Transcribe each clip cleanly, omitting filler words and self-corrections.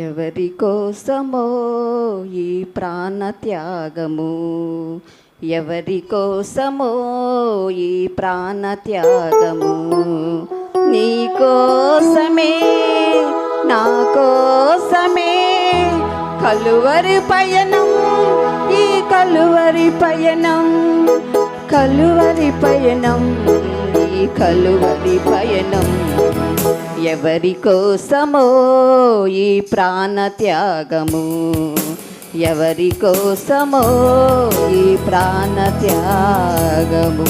ఎవరి కోసమో ఈ ప్రాణ త్యాగము, ఎవరి కోసమో ఈ ప్రాణ త్యాగము, నీ కోసమే నా కోసమే కలువరి పయనం, ఈ కలువరి పయనం, కలువరి పయనం, ఈ కలువరి పయనం. ఎవరి కోసమో ఈ ప్రాణ త్యాగము, ఎవరి కోసమో ఈ ప్రాణ త్యాగము.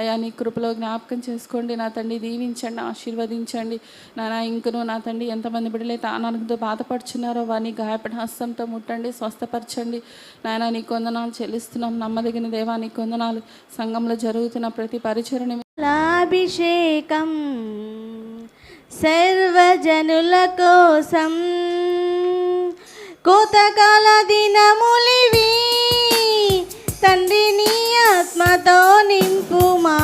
అయ్యా నీ కృపలో జ్ఞాపకం చేసుకోండి నా తండ్రి, దీవించండి, ఆశీర్వదించండి నానా. ఇంకను నా తండ్రి ఎంతమంది బిడ్డలైతే అనారోగ్యంతో బాధపడుచున్నారో వారిని గాయపడి హస్తంతో ముట్టండి, స్వస్థపరచండి నాయన. నీ కొందనాలు చెల్లిస్తున్నాం, నమ్మదగిన దేవా నీ కొందనాలు. సంఘంలో జరుగుతున్న ప్రతి పరిచరణ అభిషేకం సర్వజనుల కోసం, కోతకాల దినములివి తండ్రి నీ ఆత్మతో నింపుమా,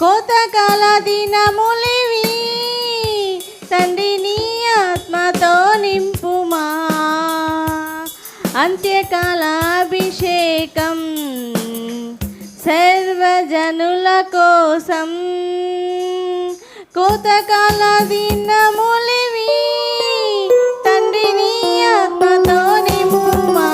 కోతకాల దినములివి తండ్రి నీ ఆత్మతో నింపుమా. అంత్యకాల అభిషేకం సర్వజనుల కోసం, కోతకాల దినములివి తండ్రి నీ ఆత్మతో నింపుమా.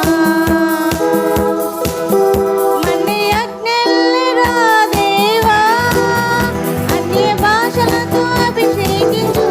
అన్య భాషలతో అభిషేకించు.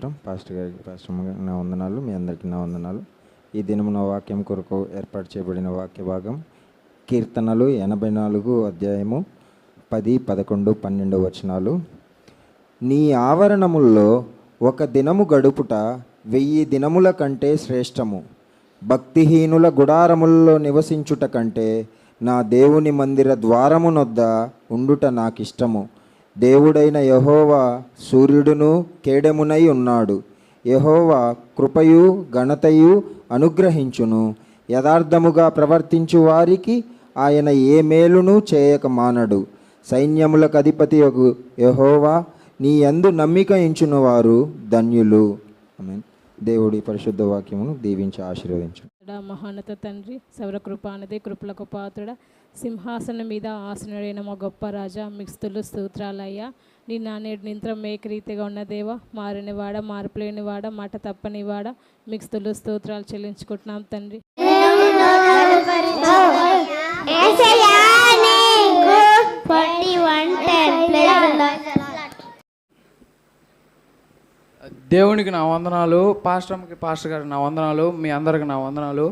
స్తోత్రం. పాస్టర్ గారికి, పాస్టర్ అమ్మ గారికి నా వందనాలు. మీ అందరికీ నా వందనాలు. ఈ దినము నా వాక్యం కొరకు ఏర్పాటు చేయబడిన వాక్య భాగం కీర్తనలు 84 అధ్యాయము 10, 11, 12 వచనాలు. నీ ఆవరణముల్లో ఒక దినము గడుపుట 1000 దినముల కంటే శ్రేష్టము. భక్తిహీనుల గుడారములలో నివసించుట కంటే నా దేవుని మందిర ద్వారమునొద్ద ఉండుట నాకిష్టము. దేవుడైన యెహోవా సూర్యుడును కేడెమునై ఉన్నాడు. యెహోవా కృపయు ఘనతయు అనుగ్రహించును. యథార్థముగా ప్రవర్తించు వారికి ఆయన ఏ మేలును చేయక మానడు. సైన్యములకు అధిపతి యెహోవా నీ యందు నమ్మిక ఇంచును వారు ధన్యులు. ఆమేన్. దేవుడి పరిశుద్ధ వాక్యమును దీవించి ఆశీర్వదించు. మహోన్నత తండ్రి, సర్వకృపానిధి, కృపలకు పాత్రుడ, సింహాసనం మీద ఆసనుడైన మా గొప్ప రాజా, మీకు స్తోత్రాలయ్యా. నిన్న నేడు నింతరం ఏకరీతిగా ఉన్న దేవ, మారినవాడ, మార్పులేనివాడ, మాట తప్పనివాడ, మీకు స్తోత్రాలు చెల్లించుకుంటున్నాం తండ్రి. దేవునికి నా వందనాలు, పాస్టర్కి, పాస్టర్ గారికి నా వందనాలు, మీ అందరికి నా వందనాలు.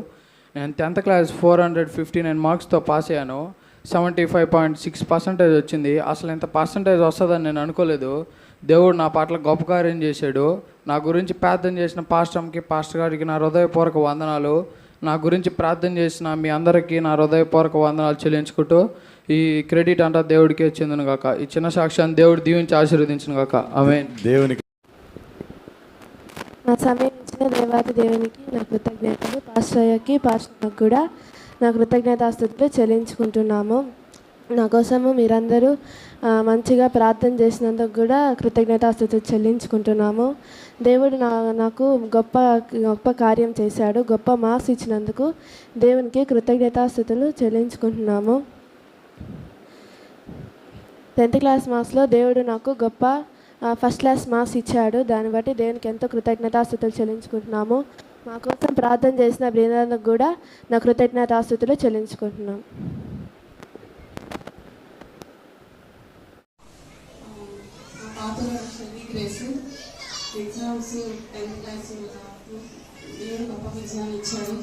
నేను 10th క్లాస్ 459 మార్క్స్తో పాస్ అయ్యాను. 75.6% వచ్చింది. అసలు ఇంత పర్సంటేజ్ వస్తుందని నేను అనుకోలేదు. దేవుడు నా పట్ల గొప్ప కార్యం చేశాడు. నా గురించి ప్రార్థన చేసిన పాస్టర్కి, పాస్టర్ గారికి నా హృదయపూర్వక వందనాలు. నా గురించి ప్రార్థన చేసిన మీ అందరికీ నా హృదయపూర్వక వందనాలు చెల్లించుకుంటూ, ఈ క్రెడిట్ అంతా దేవుడికే చెందును గాక. ఈ చిన్న సాక్ష్యాన్ని దేవుడు దీవించి ఆశీర్వదించును గాక. ఆమేన్. దేవునికి నా సమయం ఇచ్చిన దేవాది దేవునికి నా కృతజ్ఞతలు, పాస్టర్ అయ్యకి, పాస్టర్కి కూడా నా కృతజ్ఞతాస్తుతులు చెల్లించుకుంటున్నాము. నా కోసము మీరందరూ మంచిగా ప్రార్థన చేసినందుకు కూడా కృతజ్ఞతాస్తుతులు చెల్లించుకుంటున్నాము. దేవుడు నాకు గొప్ప కార్యం చేశాడు. గొప్ప మార్క్స్ ఇచ్చినందుకు దేవునికి కృతజ్ఞతాస్తుతులు చెల్లించుకుంటున్నాము. 10th క్లాస్ మార్క్స్లో దేవుడు నాకు గొప్ప ఫస్ట్ క్లాస్ మార్క్స్ ఇచ్చాడు. దాన్ని బట్టి దేవునికి ఎంతో కృతజ్ఞతాస్తుతులు చెల్లించుకుంటున్నాము. మా కోసం ప్రార్థన చేసిన బృందానికి కూడా నా కృతజ్ఞతాస్తుతులు చెల్లించుకుంటున్నాం. ఎగ్జామ్స్ 10th క్లాస్ దేవుడు గొప్ప విజయాన్ని ఇచ్చాడు.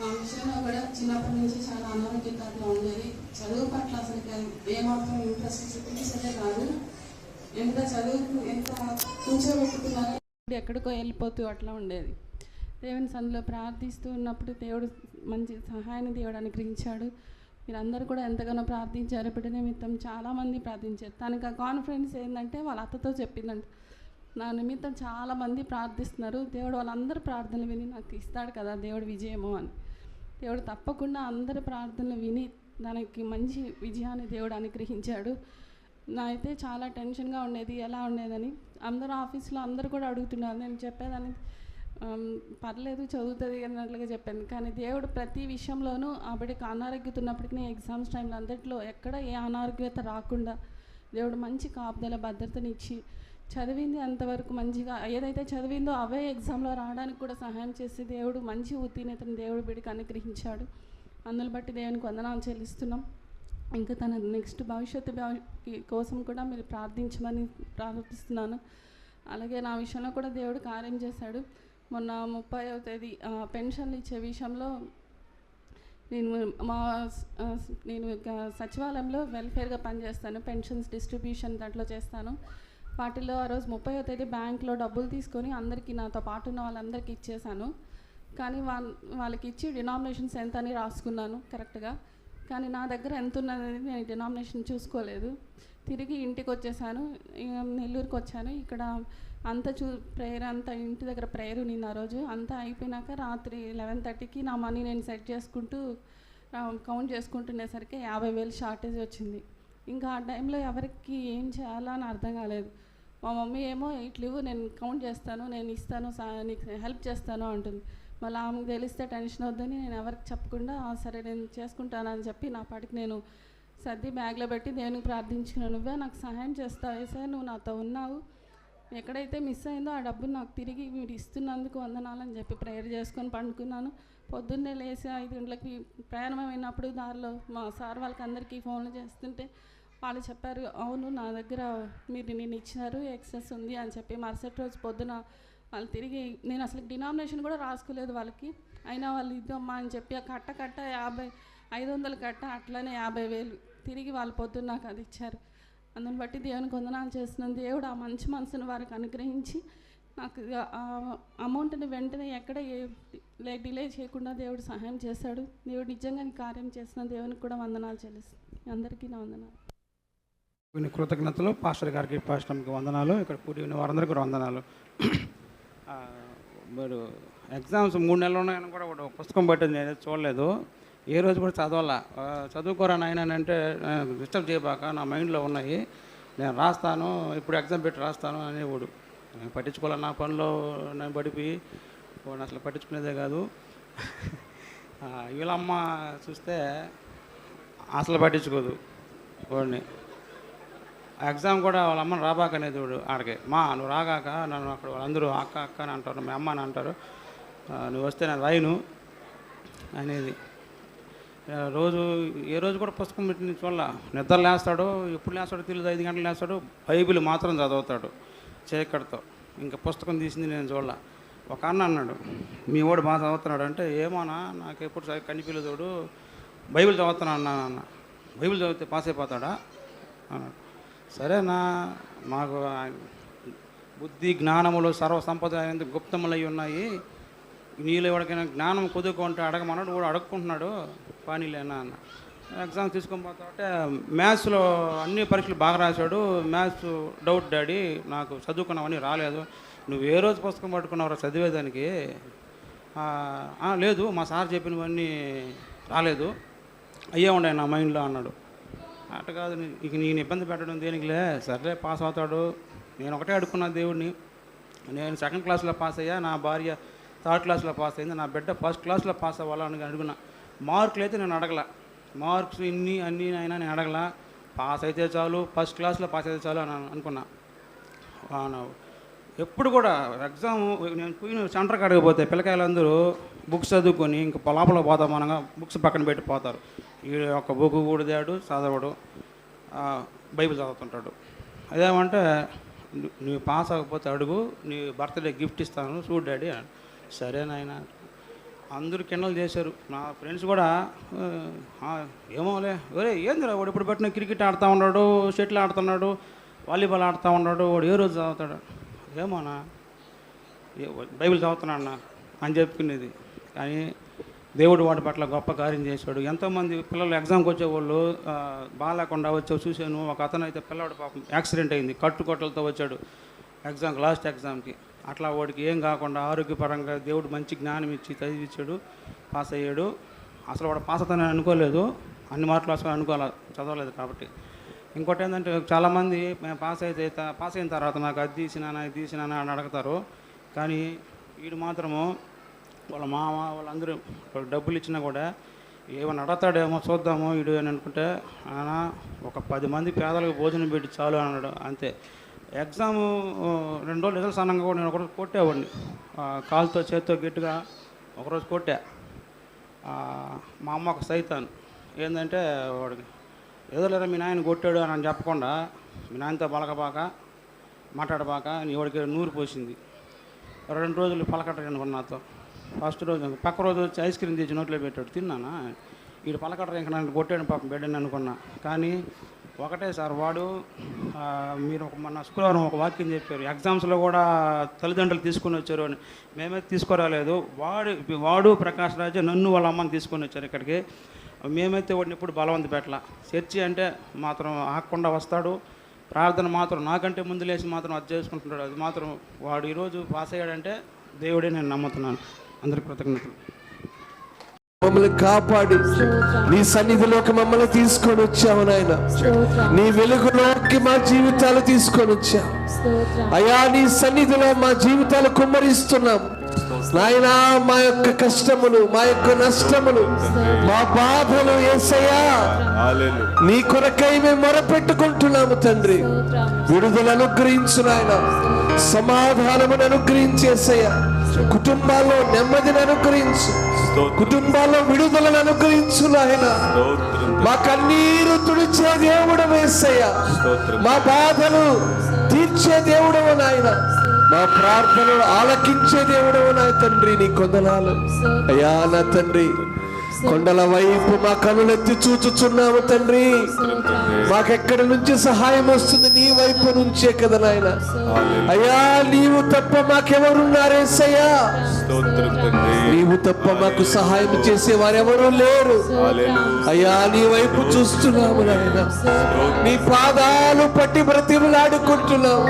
ఆ విషయంలో కూడా చిన్నప్పటి నుంచి చాలా అనారోగ్యకరంగా ఉండేది. చదువు పట్ల అసలు ఏమాత్రం ఇంట్రెస్ట్ చూపించదే కాదు. ఎంత చదువుకు ఎంత కూర్చోబెట్టుకున్నారో ఎక్కడికో వెళ్ళిపోతూ అట్లా ఉండేది. దేవుని సన్నిధిలో ప్రార్థిస్తూ ఉన్నప్పుడు దేవుడు మంచి సహాయాన్ని దేవుడు అనుగ్రహించాడు. మీరందరూ కూడా ఎంతగానో ప్రార్థించారు. బిడ్డ నిమిత్తం చాలామంది ప్రార్థించారు. తనకు ఆ కాన్ఫిడెన్స్ ఏంటంటే వాళ్ళ అత్తతో చెప్పిందంట, నా నిమిత్తం చాలామంది ప్రార్థిస్తున్నారు, దేవుడు వాళ్ళందరూ ప్రార్థనలు విని నాకు ఇస్తాడు కదా దేవుడు విజయము అని. దేవుడు తప్పకుండా అందరి ప్రార్థనలు విని దానికి మంచి విజయాన్ని దేవుడు అనుగ్రహించాడు. నా అయితే చాలా టెన్షన్గా ఉండేది, ఎలా ఉండేదని. అందరూ ఆఫీస్లో అందరూ కూడా అడుగుతున్నారు. నేను చెప్పేదాన్ని పర్లేదు చదువుతుంది అన్నట్లుగా చెప్పాను. కానీ దేవుడు ప్రతి విషయంలోనూ ఆ బిడ్డకి అనారోగ్యతున్నప్పటికీ ఎగ్జామ్స్ టైంలో అందరిలో ఎక్కడ ఏ అనారోగ్యత రాకుండా దేవుడు మంచి కాపుదల భద్రతనిచ్చి చదివింది అంతవరకు మంచిగా ఏదైతే చదివిందో అవే ఎగ్జామ్లో రావడానికి కూడా సహాయం చేసి దేవుడు మంచి ఉత్తీర్ణతను దేవుడు బిడ్డకి అనుగ్రహించాడు. అందుని బట్టి దేవునికి వందనాలు చెల్లిస్తున్నాం. ఇంకా తన నెక్స్ట్ భవిష్యత్తు కోసం కూడా మీరు ప్రార్థించమని ప్రార్థిస్తున్నాను. అలాగే నా విషయంలో కూడా దేవుడు కార్యం చేశాడు. మొన్న 30వ తేదీ పెన్షన్లు ఇచ్చే విషయంలో నేను సచివాలయంలో వెల్ఫేర్గా పనిచేస్తాను. పెన్షన్స్ డిస్ట్రిబ్యూషన్ దాంట్లో చేస్తాను. వాటిలో ఆ రోజు 30వ తేదీ బ్యాంక్లో డబ్బులు తీసుకొని అందరికీ నాతో పాటు ఉన్న వాళ్ళందరికీ ఇచ్చేసాను. కానీ వాళ్ళకి ఇచ్చి డినామినేషన్స్ ఎంత అని రాసుకున్నాను కరెక్ట్గా. కానీ నా దగ్గర ఎంత ఉన్నది నేను డినామినేషన్ చూసుకోలేదు. తిరిగి ఇంటికి వచ్చేసాను. నెల్లూరుకి వచ్చాను. ఇక్కడ అంతా ప్రేయర్ అంతా ఇంటి దగ్గర ప్రేయర్ నిన్న ఆ రోజు అంతా అయిపోయినాక రాత్రి 11:30కి నా మనీ నేను సెట్ చేసుకుంటూ కౌంట్ చేసుకుంటుండేసరికి 50,000 షార్టేజ్ వచ్చింది. ఇంకా ఆ టైంలో ఎవరికి ఏం చేయాలో అని అర్థం కాలేదు. మా మమ్మీ ఏమో ఇట్లు నేను కౌంట్ చేస్తాను, నేను ఇస్తాను, నీకు హెల్ప్ చేస్తాను అంటుంది. మళ్ళీ ఆమెకు తెలిస్తే టెన్షన్ వద్దని నేను ఎవరికి చెప్పకుండా సరే నేను చేసుకుంటానని చెప్పి నా పాటికి నేను సర్ది బ్యాగ్లో పెట్టి దేవునికి ప్రార్థించుకున్నాను. నువ్వే నాకు సహాయం చేస్తావు ఏసయ్య, నువ్వు నాతో ఉన్నావు, ఎక్కడైతే మిస్ అయిందో ఆ డబ్బును నాకు తిరిగి మీరు ఇస్తున్నందుకు వందనాలని చెప్పి ప్రేయర్ చేసుకొని పండుకున్నాను. పొద్దున్నే లేచి 5 గంటలకి ప్రయాణమైనప్పుడు దారిలో మా సార్ వాళ్ళకి అందరికీ ఫోన్లు చేస్తుంటే వాళ్ళు చెప్పారు, అవును నా దగ్గర మీరు నేను ఇచ్చినారు ఎక్సెస్ ఉంది అని చెప్పి. మరుసటి రోజు పొద్దున వాళ్ళు తిరిగి, నేను అసలు డినామినేషన్ కూడా రాసుకోలేదు వాళ్ళకి, అయినా వాళ్ళు ఇద్దమ్మా అని చెప్పి ఆ కట్ట 500 కట్ట అట్లనే 50,000 తిరిగి వాళ్ళు పొద్దున్న నాకు అది ఇచ్చారు. అందుని బట్టి దేవునికి వందనాలు చేస్తున్నాను. దేవుడు ఆ మంచి మనసును వారికి అనుగ్రహించి నాకు ఆ అమౌంట్ని వెంటనే ఎక్కడ డిలే చేయకుండా దేవుడు సహాయం చేశాడు. దేవుడు నిజంగా ఈ కార్యం చేసిన దేవునికి కూడా వందనాలు చెల్లిస్తాను. అందరికీ నా వందనాలు. కొన్ని కృతజ్ఞతలు. పాస్టర్ గారికి, పాస్టర్కి వందనాలు. ఇక్కడ కూడి ఉన్న వారందరికీ కూడా వందనాలు. మీరు ఎగ్జామ్స్ 3 నెలలు ఉన్నాయని కూడా ఒక పుస్తకం పట్టేది నేను చూడలేదు, ఏ రోజు కూడా చదవాలా. చదువుకోరా నాయన అంటే డిస్టర్బ్ చేయబాక, నా మైండ్లో ఉన్నాయి, నేను రాస్తాను, ఇప్పుడు ఎగ్జామ్ పెట్టి రాస్తాను అనేవాడు. నేను పట్టించుకోవాలి, నా పనిలో నేను పడిపోయి వాడిని అసలు పట్టించుకునేదే కాదు. వీళ్ళమ్మ చూస్తే అసలు పట్టించుకోదు వాడిని. ఎగ్జామ్ కూడా వాళ్ళ అమ్మని రాబాక అనేది వాడు ఆడికి, మా నువ్వు రాగాక నన్ను అక్కడ వాళ్ళందరూ అక్క అక్క అని అంటారు, మీ అమ్మ అని అంటారు, నువ్వు వస్తే నేను రాయను అనేది. రోజు ఏ రోజు కూడా పుస్తకం పెట్టి చూడాల. నిద్ర లేస్తాడు, ఎప్పుడు లేస్తాడో తెలియదు, 5 గంటలు లేస్తాడు, బైబిల్ మాత్రం చదువుతాడు చీకటితో. ఇంకా పుస్తకం తీసింది నేను చూడాల. ఒక అన్న అన్నాడు, మీ వాడు బాగా చదువుతున్నాడు అంటే, ఏమోనా నాకు ఎప్పుడు కనిపించలేదు చూడు, బైబిల్ చదువుతున్నాను అన్న. బైబిల్ చదివితే పాస్ అయిపోతాడా అన్నాడు. సరేనా, మాకు బుద్ధి జ్ఞానములు సర్వ సంపద గుప్తములు అయి ఉన్నాయి, నీళ్ళు ఎవరికైనా జ్ఞానం కుదుకుంటే అడగమన్నాడు, వాడు అడుక్కుంటున్నాడు, పానీలేనా అన్న. ఎగ్జామ్ తీసుకొని పోతామంటే మ్యాథ్స్లో అన్ని పరీక్షలు బాగా రాశాడు, మ్యాథ్స్ డౌట్ డాడీ, నాకు చదువుకున్నావని రాలేదు, నువ్వు ఏ రోజు పుస్తకం పట్టుకున్నావు చదివేదానికి? లేదు మా సార్ చెప్పినవన్నీ రాలేదు, అయ్యే ఉన్నాయి నా మైండ్లో అన్నాడు. అట్ట కాదు, ఇక నేను ఇబ్బంది పెట్టడం దేనికిలే, సర్లే పాస్ అవుతాడు. నేను ఒకటే అడుక్కున్నా దేవుడిని, నేను 2nd క్లాస్లో పాస్ అయ్యా, నా భార్య 3rd క్లాస్లో పాస్ అయింది, నా బిడ్డ 1st క్లాస్లో పాస్ అవ్వాలని అడుగున్నా. మార్కులు అయితే నేను అడగల, మార్క్స్ అన్నీ అయినా నేను అడగల, పాస్ అయితే చాలు, 1st క్లాస్లో పాస్ అయితే చాలు అని అనుకున్నా. ఎప్పుడు కూడా ఎగ్జామ్ నేను పోయిన సెంటర్ కాడికి పోతే పిల్లకాయలందరూ బుక్స్ చదువుకొని ఇంకా లోపల పోతాం అనగా బుక్స్ పక్కన పెట్టి పోతారు. ఈ ఒక బుక్ కూడా తేడు, చదవడు, బైబిల్ చదువుతుంటాడు. అదేమంటే నువ్వు పాస్ అవ్వకపోతే అడుగు, నీ బర్త్డే గిఫ్ట్ ఇస్తాను చూడు డాడీ. సరేనాయన. అందరూ కిండలు చేశారు, నా ఫ్రెండ్స్ కూడా ఏమోలే, ఒరే ఏందిరా వాడు ఇప్పుడు పెట్టిన క్రికెట్ ఆడుతూ ఉన్నాడు, షటిల్ ఆడుతున్నాడు, వాలీబాల్ ఆడుతూ ఉన్నాడు, వాడు ఏ రోజు చదువుతాడు? ఏమోనా, బైబిల్ చదువుతున్నాడు అని చెప్పుకునేది. కానీ దేవుడు వాడి పట్ల గొప్ప కార్యం చేశాడు. ఎంతోమంది పిల్లలు ఎగ్జామ్కి వచ్చేవాళ్ళు బాగాలేకుండా వచ్చావు చూశాను. ఒక అతను అయితే పిల్లవాడు పాపం యాక్సిడెంట్ అయింది, కట్టుకొట్టలతో వచ్చాడు ఎగ్జామ్కి, లాస్ట్ ఎగ్జామ్కి. అట్లా వాడికి ఏం కాకుండా ఆరోగ్యపరంగా దేవుడు మంచి జ్ఞానం ఇచ్చి చదివించాడు, పాస్ అయ్యాడు. అసలు వాడు పాస్ అవుతానని అనుకోలేదు, అన్ని మార్కులు వస్తాయని అనుకోవాలి, చదవలేదు కాబట్టి. ఇంకోటి ఏంటంటే చాలామంది మేము పాస్ అయిన తర్వాత నాకు అది తీసినా ఇది తీసినా అని అడుగుతారు. కానీ వీడు మాత్రము వాళ్ళ మామ వాళ్ళందరూ డబ్బులు ఇచ్చినా కూడా ఏమైనా అడగతాడేమో చూద్దాము వీడు అని అనుకుంటే, ఒక 10 మంది పేదలకు భోజనం పెట్టి చాలు అన్నాడు అంతే. ఎగ్జాము 2 రోజులు రిజల్ట్స్ అన్నాక కూడా నేను ఒకరోజు కొట్టేవాడిని, కాలుతో చేత్తో గట్టిగా ఒకరోజు కొట్టా. మా అమ్మ ఒక సైతాన్ ఏంటంటే, వాడికి ఏదో లేదా మీ నాయన కొట్టాడు అని చెప్పకుండా మీ నాయనతో పలకబాక మాట్లాడబాక నీ వాడికి నూరు పోసింది. 2 రోజులు పలకట్టను నాతో. ఫస్ట్ రోజు పక్క రోజు వచ్చి ఐస్ క్రీమ్ తెచ్చి నోట్లో పెట్టాడు, తిన్నానా, వీడు పలకట్టరు ఇంకా నన్ను కొట్టాడు పాపం బిడ్డని అనుకున్నా. కానీ ఒకటే సార్, వాడు మీరు మొన్న శుక్రవారం ఒక వాక్యం చెప్పారు, ఎగ్జామ్స్లో కూడా తల్లిదండ్రులు తీసుకొని వచ్చారు అని. మేమైతే తీసుకురాలేదు, వాడు ప్రకాష్ రాజు నన్ను వాళ్ళ అమ్మని తీసుకొని వచ్చారు ఇక్కడికి. మేమైతే వాడిని ఎప్పుడు బలవంత పెట్టాల. చర్చి అంటే మాత్రం ఆగకుండా వస్తాడు, ప్రార్థన మాత్రం నాకంటే ముందు లేచి మాత్రం అది చేసుకుంటున్నాడు. అది మాత్రం వాడు ఈరోజు పాస్ అయ్యాడంటే దేవుడే నేను నమ్ముతున్నాను. అందరికీ కృతజ్ఞతలు. మమ్మల్ని కాపాడి నీ సన్నిధిలోకి మమ్మల్ని తీసుకొని వచ్చావు నాయన, నీ వెలుగులోకి మా జీవితాలు తీసుకొని వచ్చావు అయ్యా. నీ సన్నిధిలో మా జీవితాలు కుమ్మరిస్తున్నాం నాయనా. మా యొక్క కష్టములు, మా యొక్క నష్టములు, మా బాధలు యేసయ్యా నీ కొరకై మేము మొరపెట్టుకుంటున్నాము తండ్రి. విడుదల అనుగ్రహించు నాయన, సమాధానమును అనుగ్రహించేసయ్యా. కుటుంబాల్లో నెమ్మదిని అనుగ్రహించు, కుటుంబాల్లో విడుదలను అనుగ్రహించు నాయన. మా కన్నీరు తుడిచే దేవుడు యేసయ్య, మా బాధలు తీర్చే దేవుడవు నాయన, మా ప్రార్థనలు ఆలకించే దేవుడవు నా తండ్రి. నీ కొందనాలు అయ్యా నా తండ్రి. కొండల వైపు మా కనులెత్తి చూచుచున్నాము తండ్రి. మాకెక్కడి నుంచి సహాయం వస్తుంది? నీ వైపు నుంచే కదా నాయన. అయ్యా నీవు తప్ప మాకెవరున్నారేసయ్యా? నీవు తప్ప మాకు సహాయం చేసే వారెవరూ లేరు. అయ్యా నీ వైపు చూస్తున్నాము నాయన. నీ పాదాలు పట్టి బ్రతిమలాడుకుంటున్నాము.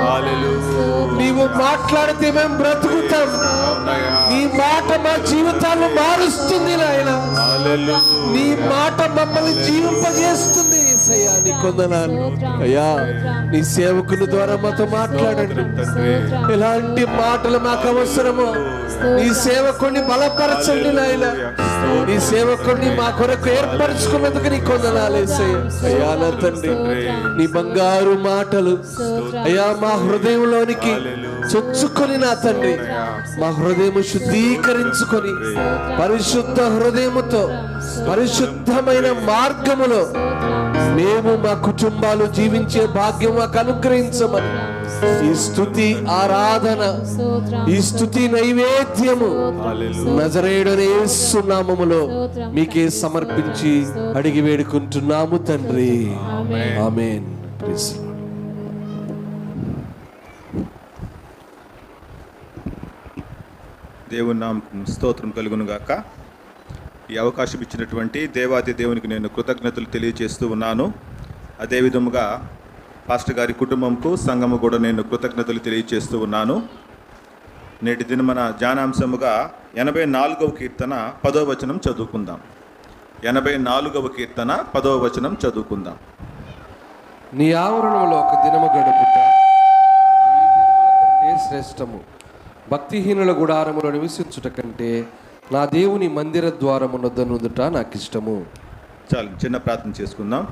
నీవు మాట్లాడితే మేము బ్రతుకుతాం. నీ మాట మా జీవితాలు మారుస్తుంది నాయన. నీ మాట మమ్మల్ని జీవింపజేస్తుంది. యేసయ్యా నీ కొందనాలు. అయ్యా నీ సేవకుల ద్వారా మాతో మాట్లాడండి. ఎలాంటి మాటలు మాకు అవసరమో నీ సేవకుడిని బలపరచండి నాయన. నీ సేవకుడిని మా కొరకు ఏర్పరచుకున్నందుకు నీ కొందనాలు యేసయ్యా. అయ్యా నా తండ్రి, నీ బంగారు మాటలు అయ్యా మా హృదయంలోనికి చొచ్చుకొని నా తండ్రి, మా హృదయం శుద్ధీకరించుకొని పరిశుద్ధ హృదయముతో పరిశుద్ధమైన మార్గములో మేము మా కుటుంబాలు జీవించే భాగ్యం మాకు అనుగ్రహించమని ఈ స్తుతి ఆరాధన, ఈ స్తుతి నైవేద్యము నజరేయుడైన యేసు నామములో మీకే సమర్పించి అడిగి వేడుకుంటున్నాము తండ్రి. ఆమేన్. Praise the Lord. దేవుని నామకు స్తోత్రం కలుగును గాక. ఈ అవకాశం ఇచ్చినటువంటి దేవాది దేవునికి నేను కృతజ్ఞతలు తెలియజేస్తూ ఉన్నాను. అదేవిధముగా పాస్టర్ గారి కుటుంబంకు, సంఘము కూడా నేను కృతజ్ఞతలు తెలియజేస్తూ ఉన్నాను. నేటి దిన మన ధ్యానాంశముగా 84వ కీర్తన 10వ వచనం చదువుకుందాం. 84వ కీర్తన 10వ వచనం చదువుకుందాం. నీ ఆవరణంలో ఒక దినము గడుపుట శ్రేష్టము. భక్తిహీనుల గుడారములో నివసించుట కంటే నా దేవుని మందిర ద్వారమునొద్దనుదుట నాకు ఇష్టము. చాలు, చిన్న ప్రార్థన చేసుకుందాం.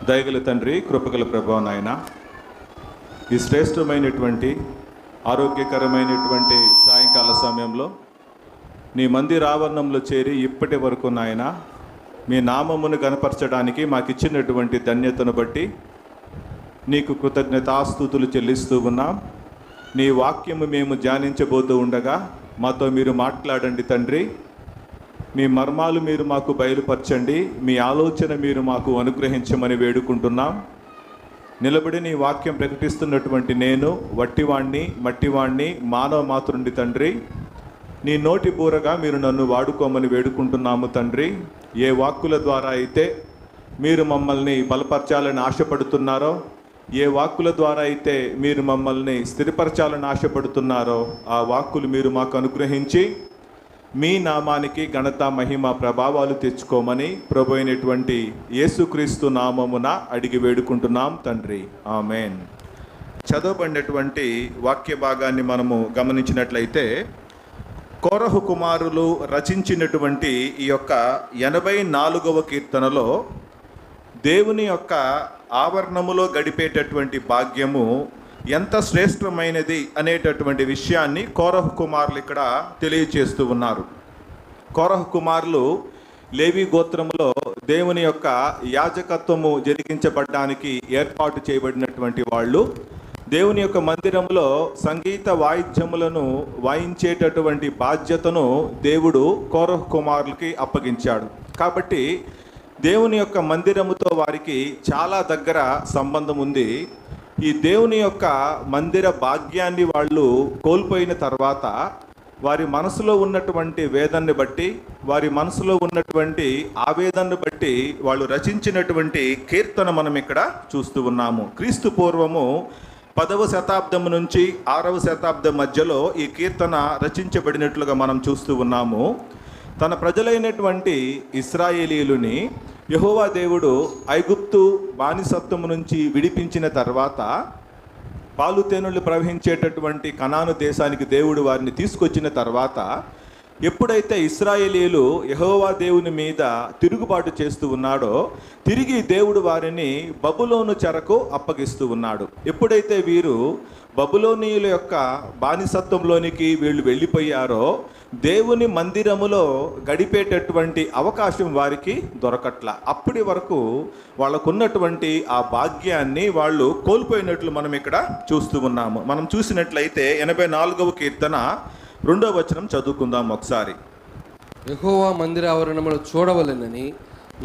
దయగల తండ్రి, కృపగల ప్రభువా నాయన, ఈ శ్రేష్టమైనటువంటి ఆరోగ్యకరమైనటువంటి సాయంకాల సమయంలో నీ మందిర ఆవరణంలో చేరి ఇప్పటి వరకు నాయన మీ నామమును గణపరచడానికి మాకు ఇచ్చినటువంటి ధన్యతను బట్టి నీకు కృతజ్ఞతాస్తుతులు చెల్లిస్తూ ఉన్నాం. నీ వాక్యము మేము ధ్యానించబోతూ ఉండగా మాతో మీరు మాట్లాడండి తండ్రి. మీ మర్మాలు మీరు మాకు బయలుపరచండి. మీ ఆలోచన మీరు మాకు అనుగ్రహించమని వేడుకుంటున్నాం. నిలబడి నీ వాక్యం ప్రకటిస్తున్నటువంటి నేను వట్టివాణ్ణి, మట్టివాణ్ణి, మానవ మాతృండి తండ్రి. నీ నోటి బూరగా మీరు నన్ను వాడుకోమని వేడుకుంటున్నాము తండ్రి. ఏ వాక్కుల ద్వారా అయితే మీరు మమ్మల్ని బలపరచాలని ఆశపడుతున్నారో, ఏ వాక్కుల ద్వారా అయితే మీరు మమ్మల్ని స్థిరపరచాలని ఆశపడుతున్నారో ఆ వాక్కులు మీరు మాకు అనుగ్రహించి మీ నామానికి ఘనత, మహిమ, ప్రభావాలు తెచ్చుకోమని ప్రభు అయినటువంటి యేసుక్రీస్తు నామమున అడిగి వేడుకుంటున్నాం తండ్రి. ఆమేన్. చదవబడినటువంటి వాక్య భాగాన్ని మనము గమనించినట్లయితే కోరహు కుమారులు రచించినటువంటి ఈ యొక్క 84వ కీర్తనలో దేవుని యొక్క ఆవరణములో గడిపేటటువంటి భాగ్యము ఎంత శ్రేష్టమైనది అనేటటువంటి విషయాన్ని కోరహు కుమారులు ఇక్కడ తెలియచేస్తూ ఉన్నారు. కోరహు కుమారులు లేవి గోత్రములో దేవుని యొక్క యాజకత్వము జరిగించబడడానికి ఏర్పాటు చేయబడినటువంటి వాళ్ళు. దేవుని యొక్క మందిరంలో సంగీత వాయిద్యములను వాయించేటటువంటి బాధ్యతను దేవుడు కోరహు కుమారులకి అప్పగించాడు. కాబట్టి దేవుని యొక్క మందిరముతో వారికి చాలా దగ్గర సంబంధం ఉంది. ఈ దేవుని యొక్క మందిర భాగ్యాన్ని వాళ్ళు కోల్పోయిన తర్వాత వారి మనసులో ఉన్నటువంటి వేదనని బట్టి, వారి మనసులో ఉన్నటువంటి ఆవేదనను బట్టి వాళ్ళు రచించినటువంటి కీర్తన మనం ఇక్కడ చూస్తూ ఉన్నాము. క్రీస్తు పూర్వము 10వ శతాబ్దం నుంచి 6వ శతాబ్దం మధ్యలో ఈ కీర్తన రచించబడినట్లుగా మనం చూస్తూ ఉన్నాము. తన ప్రజలైనటువంటి ఇశ్రాయేలీయులని యెహోవా దేవుడు ఐగుప్తు బానిసత్వము నుంచి విడిపించిన తర్వాత పాలు తేనెలు ప్రవహించేటటువంటి కనాను దేశానికి దేవుడు వారిని తీసుకొచ్చిన తర్వాత ఎప్పుడైతే ఇశ్రాయేలీయులు యెహోవా దేవుని మీద తిరుగుబాటు చేస్తూ ఉన్నాడో తిరిగి దేవుడు వారిని బబులోను చెరకు అప్పగిస్తూ ఉన్నాడు. ఎప్పుడైతే వీరు బబులోనీయుల యొక్క బానిసత్వంలోనికి వీళ్ళు వెళ్ళిపోయారో దేవుని మందిరములో గడిపేటటువంటి అవకాశం వారికి దొరకట్ల. అప్పటి వరకు వాళ్ళకున్నటువంటి ఆ భాగ్యాన్ని వాళ్ళు కోల్పోయినట్లు మనం ఇక్కడ చూస్తూ ఉన్నాము. మనం చూసినట్లయితే 84వ కీర్తన 2వ వచనం చదువుకుందాం ఒకసారి. యెహోవా మందిర ఆవరణములు చూడవలెనని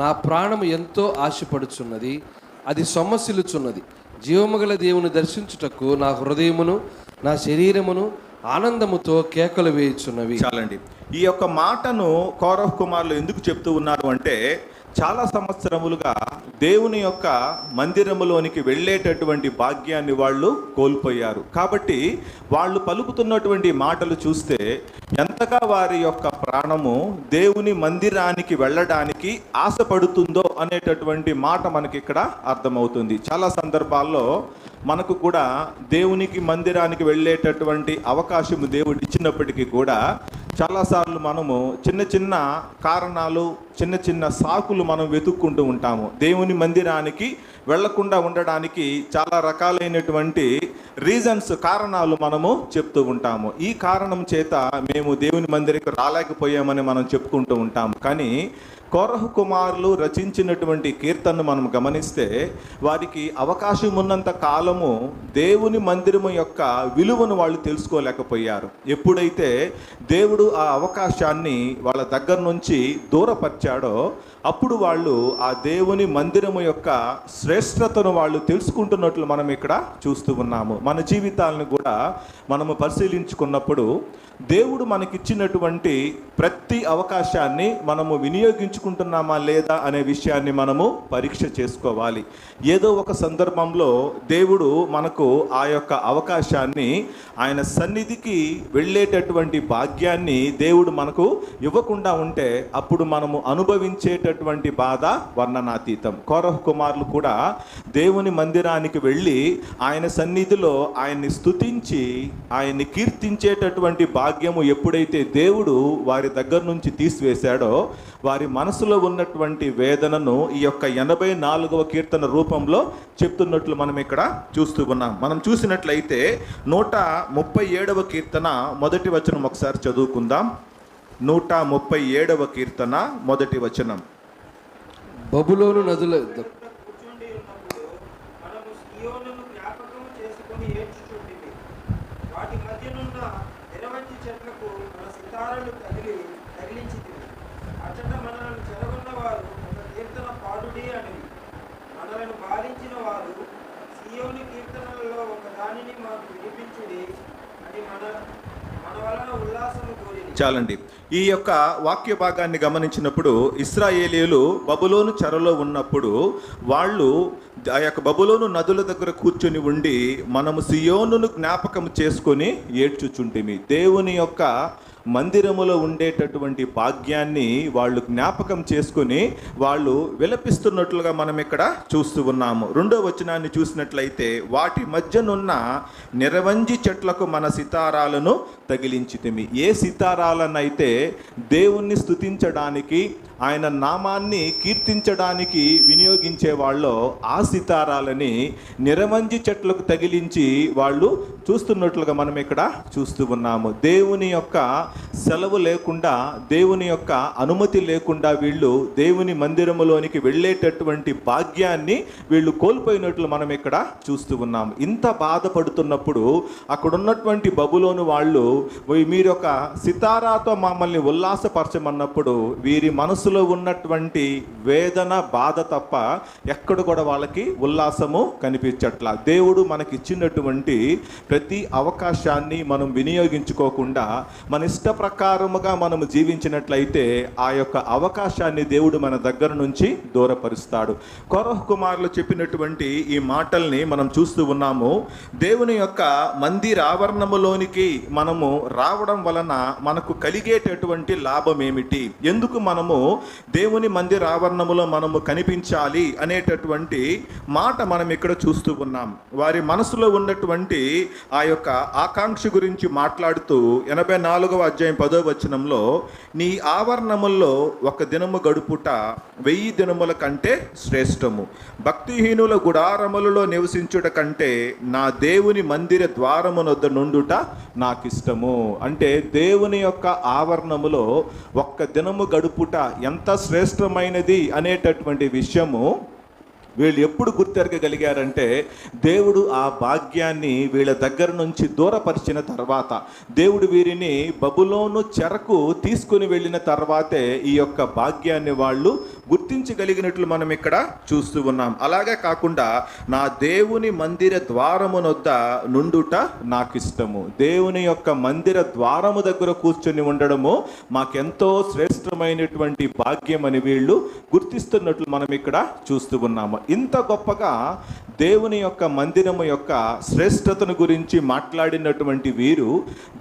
నా ప్రాణము ఎంతో ఆశపడుచున్నది, అది సొమ్మసిల్లుచున్నది. జీవముగల దేవుని దర్శించుటకు నా హృదయమును నా శరీరమును ఆనందముతో కేకలు వేయుచున్నవి. చాలండి. ఈ యొక్క మాటను కౌరవ కుమారులు ఎందుకు చెప్తూ ఉన్నారు అంటే, చాలా సంవత్సరములుగా దేవుని యొక్క మందిరములోనికి వెళ్ళేటటువంటి భాగ్యాన్ని వాళ్ళు కోల్పోయారు. కాబట్టి వాళ్ళు పలుకుతున్నటువంటి మాటలు చూస్తే ఎంతగా వారి యొక్క ప్రాణము దేవుని మందిరానికి వెళ్ళడానికి ఆశపడుతుందో అనేటటువంటి మాట మనకి ఇక్కడ అర్థమవుతుంది. చాలా సందర్భాల్లో మనకు కూడా దేవునికి మందిరానికి వెళ్ళేటటువంటి అవకాశము దేవుడు ఇచ్చినప్పటికీ కూడా చాలాసార్లు మనము చిన్న చిన్న కారణాలు, చిన్న చిన్న సాకులు మనం వెతుక్కుంటూ ఉంటాము. దేవుని మందిరానికి వెళ్లకుండా ఉండడానికి చాలా రకాలైనటువంటి రీజన్స్, కారణాలు మనము చెప్తూ ఉంటాము. ఈ కారణం చేత మేము దేవుని మందిరికి రాలేకపోయామని మనం చెప్పుకుంటూ ఉంటాము. కానీ కోరహ కుమారులు రచించినటువంటి కీర్తనను మనం గమనిస్తే వారికి అవకాశం ఉన్నంత కాలము దేవుని మందిరము యొక్క విలువను వాళ్ళు తెలుసుకోలేకపోయారు. ఎప్పుడైతే దేవుడు ఆ అవకాశాన్ని వాళ్ళ దగ్గర నుంచి దూరపరిచాడో అప్పుడు వాళ్ళు ఆ దేవుని మందిరము యొక్క శ్రేష్టతను వాళ్ళు తెలుసుకుంటున్నట్లు మనం ఇక్కడ చూస్తూ ఉన్నాము. మన జీవితాలను కూడా మనము పరిశీలించుకున్నప్పుడు దేవుడు మనకిచ్చినటువంటి ప్రతి అవకాశాన్ని మనము వినియోగించుకుంటున్నామా లేదా అనే విషయాన్ని మనము పరీక్ష చేసుకోవాలి. ఏదో ఒక సందర్భంలో దేవుడు మనకు ఆ యొక్క అవకాశాన్ని, ఆయన సన్నిధికి వెళ్ళేటటువంటి భాగ్యాన్ని దేవుడు మనకు ఇవ్వకుండా ఉంటే అప్పుడు మనము అనుభవించేటటువంటి బాధ వర్ణనాతీతం. కోరహ కుమారులు కూడా దేవుని మందిరానికి వెళ్ళి ఆయన సన్నిధిలో ఆయన్ని స్తుతించి ఆయన్ని కీర్తించేటటువంటి భాగ్యము ఎప్పుడైతే దేవుడు వారి దగ్గర నుంచి తీసివేశాడో వారి మనసులో ఉన్నటువంటి వేదనను ఈ యొక్క 84వ కీర్తన రూపంలో చెప్తున్నట్లు మనం ఇక్కడ చూస్తూ ఉన్నాం. మనం చూసినట్లయితే 137వ కీర్తన 1వ వచనం ఒకసారి చదువుకుందాం. 137వ కీర్తన 1వ వచనం. బబులోను నదుల వాటి మధ్యనున్న ఎరవంచి చెట్లకు మన సితారలు తగిలించితివి. అచ్చట మనలను చెరగొన్న వారు ఒక కీర్తన పాడుడి అని మనలను బాధించిన వారు సియోని కీర్తనలలో ఒక దానిని మాకు వినిపించుడి అని మన వలన ఉల్లాసము కోరిని. చాలండి. ఈ యొక్క వాక్య భాగాన్ని గమనించినప్పుడు ఇశ్రాయేలీయులు బబులోను చెరలో ఉన్నప్పుడు వాళ్ళు ఆ యొక్క బబులోను నదుల దగ్గర కూర్చొని ఉండి మనము సియోనును జ్ఞాపకం చేసుకొని ఏడ్చుచుంటిమి. దేవుని యొక్క మందిరములో ఉండేటటువంటి భాగ్యాన్ని వాళ్ళు జ్ఞాపకం చేసుకొని వాళ్ళు విలపిస్తున్నట్లుగా మనం ఇక్కడ చూస్తూ ఉన్నాము. 2వ వచనాన్ని చూసినట్లయితే వాటి మధ్యనున్న నిరవంజి చెట్లకు మన సితారాలను తగిలించితిమి. ఏ సితారాలనైతే దేవుణ్ణి స్తుతించడానికి, ఆయన నామాన్ని కీర్తించడానికి వినియోగించే వాళ్ళో ఆ సితారాలని నిరవంజి చెట్లకు తగిలించి వాళ్ళు చూస్తున్నట్లుగా మనం ఇక్కడ చూస్తూ ఉన్నాము. దేవుని యొక్క సెలవు లేకుండా, దేవుని యొక్క అనుమతి లేకుండా వీళ్ళు దేవుని మందిరములోనికి వెళ్ళేటటువంటి భాగ్యాన్ని వీళ్ళు కోల్పోయినట్లు మనం ఇక్కడ చూస్తూ ఉన్నాము. ఇంత బాధపడుతున్నప్పుడు అక్కడ ఉన్నటువంటి బబులోను వాళ్ళు మీరు ఒక సితారాతో మమ్మల్ని ఉల్లాసపరచమన్నప్పుడు వీరి మనసులో ఉన్నటువంటి వేదన, బాధ తప్ప ఎక్కడ కూడా వాళ్ళకి ఉల్లాసము కనిపించట్లా. దేవుడు మనకిచ్చినటువంటి ప్రతి అవకాశాన్ని మనం వినియోగించుకోకుండా మన ఇష్ట ప్రకారముగా మనం జీవించినట్లయితే ఆ యొక్క అవకాశాన్ని దేవుడు మన దగ్గర నుంచి దూరపరుస్తాడు. కోరహ కుమారులు చెప్పినటువంటి ఈ మాటల్ని మనం చూస్తూ ఉన్నాము. దేవుని యొక్క మందిర ఆవరణములోనికి మనము రావడం వలన మనకు కలిగేటటువంటి లాభం ఏమిటి, ఎందుకు మనము దేవుని మందిర ఆవరణములో మనము కనిపించాలి అనేటటువంటి మాట మనం ఇక్కడ చూస్తూ ఉన్నాం. వారి మనసులో ఉన్నటువంటి ఆ యొక్క ఆకాంక్ష గురించి మాట్లాడుతూ 84వ అధ్యాయం 10వ వచనంలో, నీ ఆవరణముల్లో ఒక దినము గడుపుట 1000 దినముల కంటే శ్రేష్టము, భక్తిహీనుల గుడారములలో నివసించుట కంటే నా దేవుని మందిర ద్వారమునొద్ద నుండుట నాకు ఇష్టము. అంటే దేవుని యొక్క ఆవరణములో ఒక్క దినము గడుపుట ఎంత శ్రేష్టమైనది అనేటటువంటి విషయము వీళ్ళు ఎప్పుడు గుర్తెరగగలిగారంటే, దేవుడు ఆ భాగ్యాన్ని వీళ్ళ దగ్గర నుంచి దూరపరిచిన తర్వాత, దేవుడు వీరిని బబులోను చెరకు తీసుకుని వెళ్ళిన తర్వాతే ఈ యొక్క భాగ్యాన్ని వాళ్ళు గుర్తించగలిగినట్లు మనం ఇక్కడ చూస్తూ ఉన్నాం. అలాగే కాకుండా నా దేవుని మందిర ద్వారమునొద్ద నుండుట నాకు ఇష్టము, దేవుని యొక్క మందిర ద్వారము దగ్గర కూర్చొని ఉండడము మాకెంతో శ్రేష్టమైనటువంటి భాగ్యం అని వీళ్ళు గుర్తిస్తున్నట్లు మనం ఇక్కడ చూస్తూ ఉన్నాము. ఇంత గొప్పగా దేవుని యొక్క మందిరము యొక్క శ్రేష్టతను గురించి మాట్లాడినటువంటి వీరు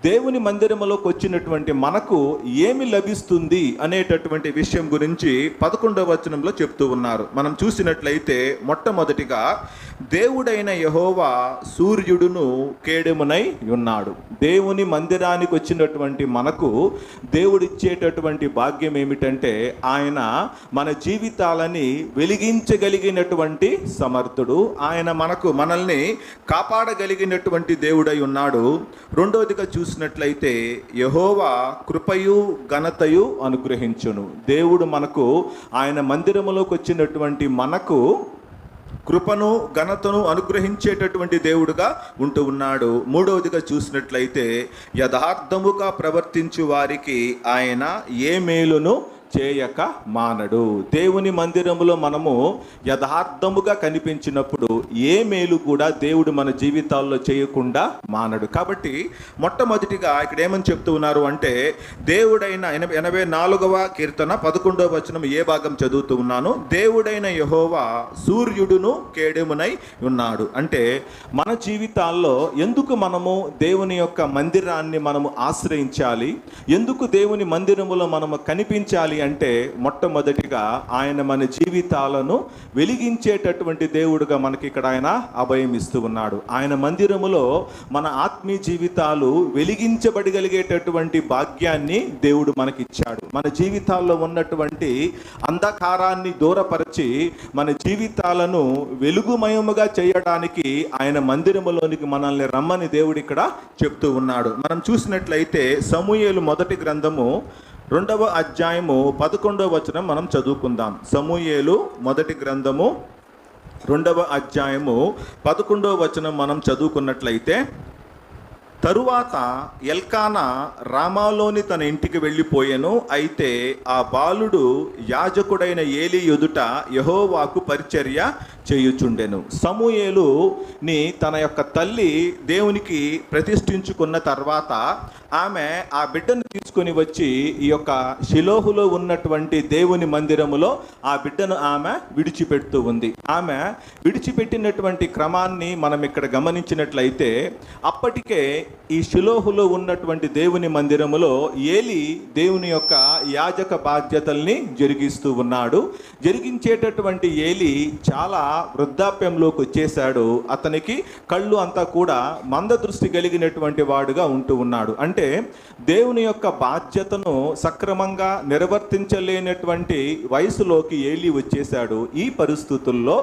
దేవుని మందిరములోకి వచ్చినటువంటి మనకు ఏమి లభిస్తుంది అనేటటువంటి విషయం గురించి 11వ వచనంలో చెప్తూ ఉన్నారు. మనం చూసినట్లయితే మొట్టమొదటిగా దేవుడైన యెహోవా సూర్యుడును కేడెమునై ఉన్నాడు. దేవుని మందిరానికి వచ్చినటువంటి మనకు దేవుడిచ్చేటటువంటి భాగ్యం ఏమిటంటే, ఆయన మన జీవితాలని వెలిగించగలిగినటువంటి సమర్థుడు, ఆయన మనల్ని కాపాడగలిగినటువంటి దేవుడై ఉన్నాడు. రెండవదిగా చూసినట్లయితే యెహోవా కృపయు ఘనతయు అనుగ్రహించును. దేవుడు మనకు ఆయన మందిరములోకి వచ్చినటువంటి మనకు కృపను ఘనతను అనుగ్రహించేటటువంటి దేవుడుగా ఉంటూ ఉన్నాడు. మూడవదిగా చూసినట్లయితే యథార్థముగా ప్రవర్తించు వారికి ఆయన ఏ మేలును చేయక మానడు. దేవుని మందిరములో మనము యథార్థముగా కనిపించినప్పుడు ఏ మేలు కూడా దేవుడు మన జీవితాల్లో చేయకుండా మానడు. కాబట్టి మొట్టమొదటిగా ఇక్కడ ఏమని చెప్తూ ఉన్నారు అంటే, దేవుడైన 84వ కీర్తన 11వ వచనం ఏ భాగం చదువుతూ ఉన్నాను. దేవుడైన యెహోవా సూర్యుడును కేడెమునై ఉన్నాడు. అంటే మన జీవితాల్లో ఎందుకు మనము దేవుని యొక్క మందిరాన్ని మనము ఆశ్రయించాలి, ఎందుకు దేవుని మందిరములో మనము కనిపించాలి అంటే, మొట్టమొదటిగా ఆయన మన జీవితాలను వెలిగించేటటువంటి దేవుడుగా మనకి ఇక్కడ ఆయన అభయం ఇస్తూ ఉన్నాడు. ఆయన మందిరములో మన ఆత్మీయ జీవితాలు వెలిగించబడగలిగేటటువంటి భాగ్యాన్ని దేవుడు మనకిచ్చాడు. మన జీవితాల్లో ఉన్నటువంటి అంధకారాన్ని దూరపరిచి మన జీవితాలను వెలుగుమయముగా చేయడానికి ఆయన మందిరములోనికి మనల్ని రమ్మని దేవుడు ఇక్కడ చెప్తూ ఉన్నాడు. మనం చూసినట్లయితే సమూయేలు మొదటి గ్రంథము 2వ అధ్యాయము 11వ వచనం మనం చదువుకుందాం. సమూయేలు మొదటి గ్రంథము 2వ అధ్యాయము 11వ వచనం మనం చదువుకున్నట్లయితే, తరువాత ఎల్కానా రామాలోని తన ఇంటికి వెళ్ళిపోయెను. అయితే ఆ బాలుడు యాజకుడైన ఏలీ ఎదుట యెహోవాకు పరిచర్య చేయుచుండెను. సమూయేలుని తన యొక్క తల్లి దేవునికి ప్రతిష్ఠించుకున్న తర్వాత ఆమె ఆ బిడ్డను తీసుకొని వచ్చి ఈ యొక్క షిలోహులో ఉన్నటువంటి దేవుని మందిరములో ఆ బిడ్డను ఆమె విడిచిపెడుతూ ఉంది. ఆమె విడిచిపెట్టినటువంటి క్రమాన్ని మనం ఇక్కడ గమనించినట్లయితే, అప్పటికే ఈ షిలోహులో ఉన్నటువంటి దేవుని మందిరములో ఏలీ దేవుని యొక్క యాజక బాధ్యతల్ని జరిగిస్తూ ఉన్నాడు. జరిగించేటటువంటి ఏలీ చాలా వృద్ధాప్యంలోకి వచ్చేసాడు. అతనికి కళ్ళు అంతా కూడా మందదృష్టి కలిగినటువంటి వాడుగా ఉంటూ ఉన్నాడు. అంటే దేవుని యొక్క బాధ్యతను సక్రమంగా నిర్వర్తించలేనటువంటి వయసులోకి ఏలీ వచ్చేసాడు. ఈ పరిస్థితుల్లో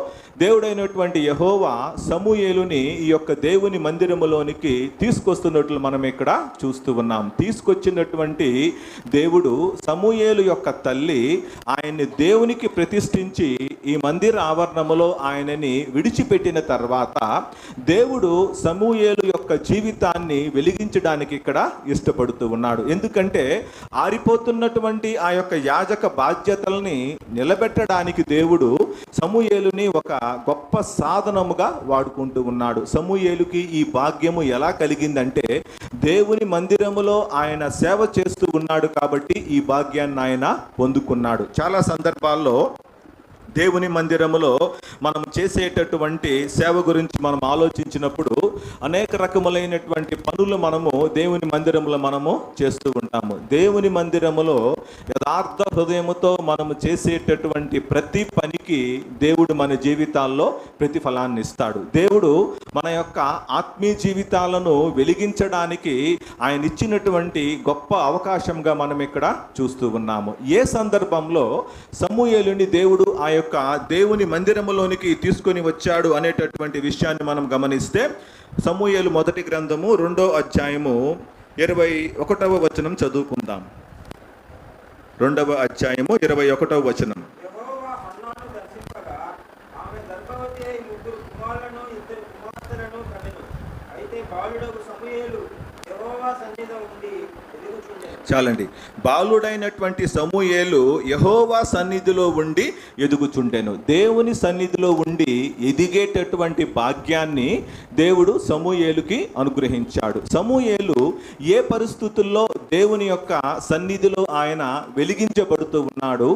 దేవుడైనటువంటి యెహోవా సమూయేలుని ఈ యొక్క దేవుని మందిరములోనికి తీసుకొస్తున్నట్లు మనం ఇక్కడ చూస్తూ ఉన్నాం. తీసుకొచ్చినటువంటి దేవుడు సమూయేలు యొక్క తల్లి ఆయన్ని దేవునికి ప్రతిష్ఠించి ఈ మందిర ఆవరణములో ఆయనని విడిచిపెట్టిన తర్వాత దేవుడు సమూయేలు యొక్క జీవితాన్ని వెలిగించడానికి ఇక్కడ ఇష్టపడుతూ ఉన్నాడు. ఎందుకంటే ఆరిపోతున్నటువంటి ఆ యొక్క యాజక బాధ్యతల్ని నిలబెట్టడానికి దేవుడు సమూయేలుని ఒక గొప్ప సాధనముగా వాడుకుంటూ ఉన్నాడు. సమూయేలుకి ఈ భాగ్యము ఎలా కలిగిందంటే, దేవుని మందిరములో ఆయన సేవ చేస్తూ ఉన్నాడు కాబట్టి ఈ భాగ్యాన్ని ఆయన పొందుకున్నాడు. చాలా సందర్భాల్లో దేవుని మందిరములో మనం చేసేటటువంటి సేవ గురించి మనం ఆలోచించినప్పుడు అనేక రకములైనటువంటి పనులు మనము దేవుని మందిరంలో మనము చేస్తూ ఉంటాము. దేవుని మందిరములో యథార్థ హృదయముతో మనము చేసేటటువంటి ప్రతి పనికి దేవుడు మన జీవితాల్లో ప్రతిఫలాన్ని ఇస్తాడు. దేవుడు మన యొక్క ఆత్మీయ జీవితాలను వెలిగించడానికి ఆయన ఇచ్చినటువంటి గొప్ప అవకాశంగా మనం ఇక్కడ చూస్తూ ఉన్నాము. ఏ సందర్భంలో సమూయేలుని దేవుడు ఆ యొక్క దేవుని మందిరములోనికి తీసుకొని వచ్చాడు అనేటటువంటి విషయాన్ని మనం గమనిస్తే సమూయేలు మొదటి గ్రంథము 2వ అధ్యాయము 21వ వచనం చదువుకుందాం. 2వ అధ్యాయము 21వ వచనం. చాలండి. బాలుడైనటువంటి సమూయేలు యెహోవా సన్నిధిలో ఉండి ఎదుగుచుండెను. దేవుని సన్నిధిలో ఉండి ఎదిగేటటువంటి భాగ్యాన్ని దేవుడు సమూయేలుకి అనుగ్రహించాడు. సమూయేలు ఏ పరిస్థితుల్లో దేవుని యొక్క సన్నిధిలో ఆయన వెలిగించబడుతూ ఉన్నాడు,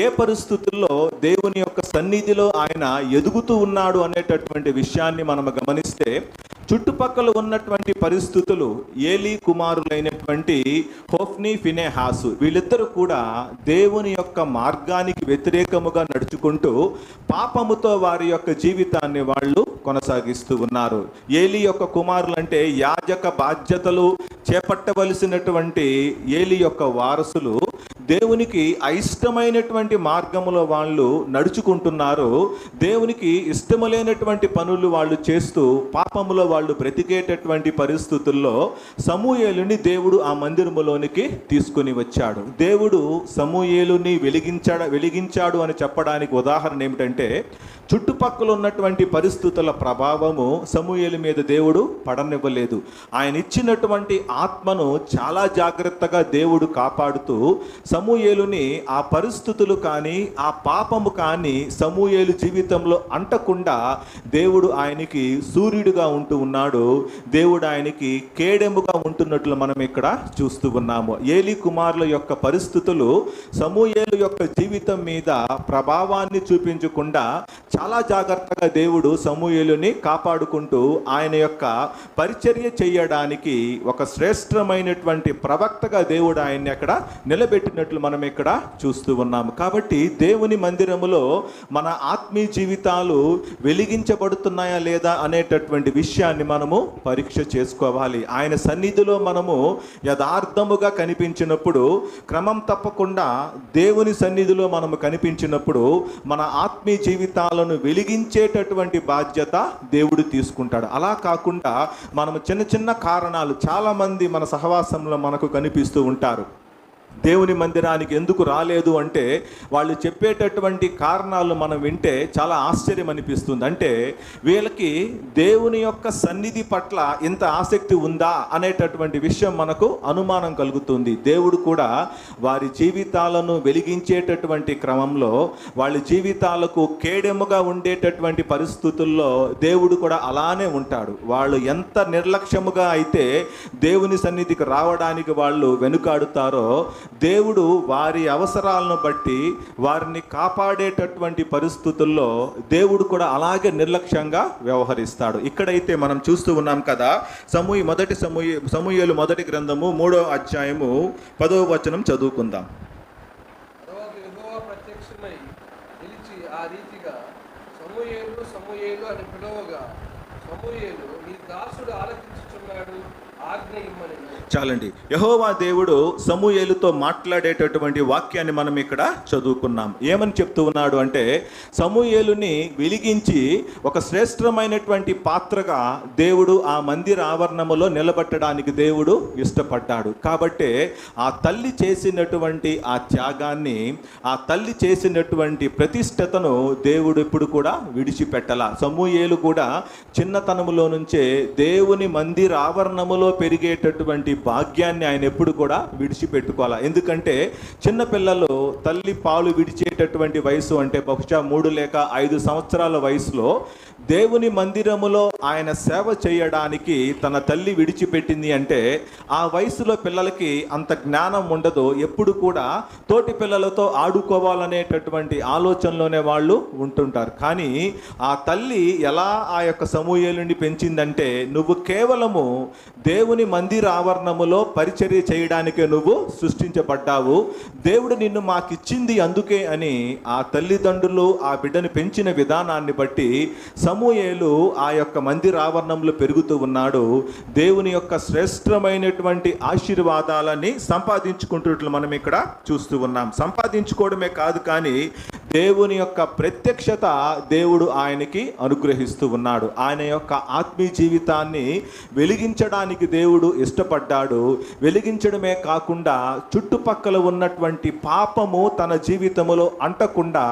ఏ పరిస్థితుల్లో దేవుని యొక్క సన్నిధిలో ఆయన ఎదుగుతూ ఉన్నాడు అనేటటువంటి విషయాన్ని మనం గమనిస్తే చుట్టుపక్కల ఉన్నటువంటి పరిస్థితులు ఏలీ కుమారులైనటువంటి హోఫ్నీ ఫినెహాసు వీళ్ళిద్దరూ కూడా దేవుని యొక్క మార్గానికి వ్యతిరేకముగా నడుచుకుంటూ పాపముతో వారి యొక్క జీవితాన్ని వాళ్ళు కొనసాగిస్తూ ఉన్నారు. ఏలీ యొక్క కుమారులు అంటే యాజక బాధ్యతలు చేపట్టవలసినటువంటి ఏలీ యొక్క వారసులు దేవునికి అయిష్టమైనటువంటి మార్గములో వాళ్ళు నడుచుకుంటున్నారు. దేవునికి ఇష్టములేనటువంటి పనులు వాళ్ళు చేస్తూ పాపములో వాళ్ళు బ్రతికేటటువంటి పరిస్థితుల్లో సమూయేలుని దేవుడు ఆ మందిరములోనికి తీసుకుని వచ్చాడు. దేవుడు సమూయేలుని వెలిగించాడు అని చెప్పడానికి ఉదాహరణ ఏమిటంటే చుట్టుపక్కల ఉన్నటువంటి పరిస్థితుల ప్రభావము సమూయేలు మీద దేవుడు పడనివ్వలేదు. ఆయన ఇచ్చినటువంటి ఆత్మను చాలా జాగ్రత్తగా దేవుడు కాపాడుతూ సమూయేలుని ఆ పరిస్థితులు కానీ ఆ పాపము కానీ సమూయేలు జీవితంలో అంటకుండా దేవుడు ఆయనకి సూర్యుడిగా ఉంటూ ఉన్నాడు. దేవుడు ఆయనకి కేడెముగా ఉంటున్నట్లు మనం ఇక్కడ చూస్తూ ఉన్నాము. ఏలీ కుమారుల యొక్క పరిస్థితులు సమూయేలు యొక్క జీవితం మీద ప్రభావాన్ని చూపించకుండా చాలా జాగ్రత్తగా దేవుడు సమూయేలుని కాపాడుకుంటూ ఆయన యొక్క పరిచర్య చేయడానికి ఒక శ్రేష్టమైనటువంటి ప్రవక్తగా దేవుడు ఆయన్ని అక్కడ నిలబెట్టినట్లు మనం ఇక్కడ చూస్తూ ఉన్నాము. కాబట్టి దేవుని మందిరములో మన ఆత్మీయ జీవితాలు వెలిగించబడుతున్నాయా లేదా అనేటటువంటి విషయాన్ని మనము పరీక్ష చేసుకోవాలి. ఆయన సన్నిధిలో మనము యథార్థముగా కనిపించినప్పుడు, క్రమం తప్పకుండా దేవుని సన్నిధిలో మనము కనిపించినప్పుడు మన ఆత్మీయ జీవితాలను వెలిగించేటటువంటి బాధ్యత దేవుడు తీసుకుంటాడు. అలా కాకుండా మనము చిన్న చిన్న కారణాలు, చాలామంది మన సహవాసంలో మనకు కనిపిస్తూ ఉంటారు. దేవుని మందిరానికి ఎందుకు రాలేదు అంటే వాళ్ళు చెప్పేటటువంటి కారణాలు మనం వింటే చాలా ఆశ్చర్యం అనిపిస్తుంది. అంటే వీళ్ళకి దేవుని యొక్క సన్నిధి పట్ల ఇంత ఆసక్తి ఉందా అనేటటువంటి విషయం మనకు అనుమానం కలుగుతుంది. దేవుడు కూడా వారి జీవితాలను వెలిగించేటటువంటి క్రమంలో వాళ్ళ జీవితాలకు కేడెముగా ఉండేటటువంటి పరిస్థితుల్లో దేవుడు కూడా అలానే ఉంటాడు. వాళ్ళు ఎంత నిర్లక్ష్యముగా అయితే దేవుని సన్నిధికి రావడానికి వాళ్ళు వెనుకాడుతారో దేవుడు వారి అవసరాలను బట్టి వారిని కాపాడేటటువంటి పరిస్థితుల్లో దేవుడు కూడా అలాగే నిర్లక్ష్యంగా వ్యవహరిస్తాడు. ఇక్కడైతే మనం చూస్తూ ఉన్నాం కదా, సమూయేలు మొదటి గ్రంథము 3వ అధ్యాయము 10వ వచనం చదువుకుందాం. ప్రత్యక్షమై నిలిచి ఆ రీతిగా సమూయేలు సమూయేలు అని పిలవగా సమూయేలు నీ దాసుడు ఆలకించుచున్నాడు, ఆజ్ఞ ఇమ్మని. చాలండి. యెహోవా దేవుడు సమూయేలుతో మాట్లాడేటటువంటి వాక్యాన్ని మనం ఇక్కడ చదువుకున్నాం. ఏమని చెప్తూ ఉన్నాడు అంటే సమూయేలుని వెలిగించి ఒక శ్రేష్టమైనటువంటి పాత్రగా దేవుడు ఆ మందిర ఆవరణములో నిలబెట్టడానికి దేవుడు ఇష్టపడ్డాడు. కాబట్టి ఆ తల్లి చేసినటువంటి ఆ త్యాగాన్ని, ఆ తల్లి చేసినటువంటి ప్రతిష్టతను దేవుడు ఎప్పుడు కూడా విడిచిపెట్టల. సమూయేలు కూడా చిన్నతనములో నుంచే దేవుని మందిర ఆవరణములో పెరిగేటటువంటి భాగ్యాన్ని ఆయన ఎప్పుడు కూడా విడిచిపెట్టుకోవాలి. ఎందుకంటే చిన్నపిల్లలు తల్లి పాలు విడిచేటటువంటి వయసు అంటే బహుశా 3 లేక 5 సంవత్సరాల వయసులో దేవుని మందిరములో ఆయన సేవ చేయడానికి తన తల్లి విడిచిపెట్టింది అంటే ఆ వయసులో పిల్లలకి అంత జ్ఞానం ఉండదు. ఎప్పుడు కూడా తోటి పిల్లలతో ఆడుకోవాలనేటటువంటి ఆలోచనలోనే వాళ్ళు ఉంటుంటారు. కానీ ఆ తల్లి ఎలా ఆ యొక్క సమూయేలుని పెంచిందంటే, నువ్వు కేవలము దేవుని మందిర ఆవరణములో పరిచర్య చేయడానికే నువ్వు సృష్టించబడ్డావు, దేవుడు నిన్ను మాకిచ్చింది అందుకే అని ఆ తల్లిదండ్రులు ఆ బిడ్డను పెంచిన విధానాన్ని బట్టి సమూయేలు ఆ యొక్క మందిర ఆవరణంలో పెరుగుతూ ఉన్నాడు. దేవుని యొక్క శ్రేష్టమైనటువంటి ఆశీర్వాదాలని సంపాదించుకుంటున్నట్లు మనం ఇక్కడ చూస్తూ ఉన్నాం. సంపాదించుకోవడమే కాదు, కానీ దేవుని యొక్క ప్రత్యక్షత దేవుడు ఆయనకి అనుగ్రహిస్తూ ఉన్నాడు. ఆయన యొక్క ఆత్మీయ జీవితాన్ని వెలిగించడానికి దేవుడు ఇష్టపడ్డాడు. వెలిగించడమే కాకుండా చుట్టుపక్కల ఉన్నటువంటి పాపము తన జీవితంలో అంటకుండా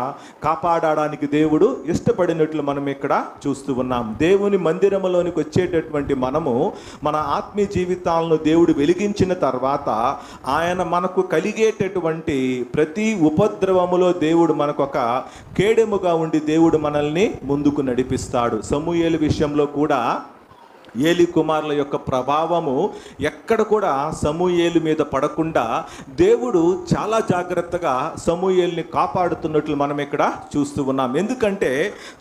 కాపాడడానికి దేవుడు ఇష్టపడినట్లు మనం ఇక్కడ చూస్తూ ఉన్నాం. దేవుని మందిరంలోనికి వచ్చేటటువంటి మనము మన ఆత్మీయ జీవితాలను దేవుడు వెలిగించిన తర్వాత ఆయన మనకు కలిగేటటువంటి ప్రతి ఉపద్రవములో దేవుడు మనకు ఒక కేడెముగా ఉండి దేవుడు మనల్ని ముందుకు నడిపిస్తాడు. సమూయేలు విషయంలో కూడా ఏలి కుమారుల యొక్క ప్రభావము ఎక్కడ కూడా సమూయేలు మీద పడకుండా దేవుడు చాలా జాగ్రత్తగా సమూయేలుని కాపాడుతున్నట్లు మనం ఇక్కడ చూస్తూ ఉన్నాం. ఎందుకంటే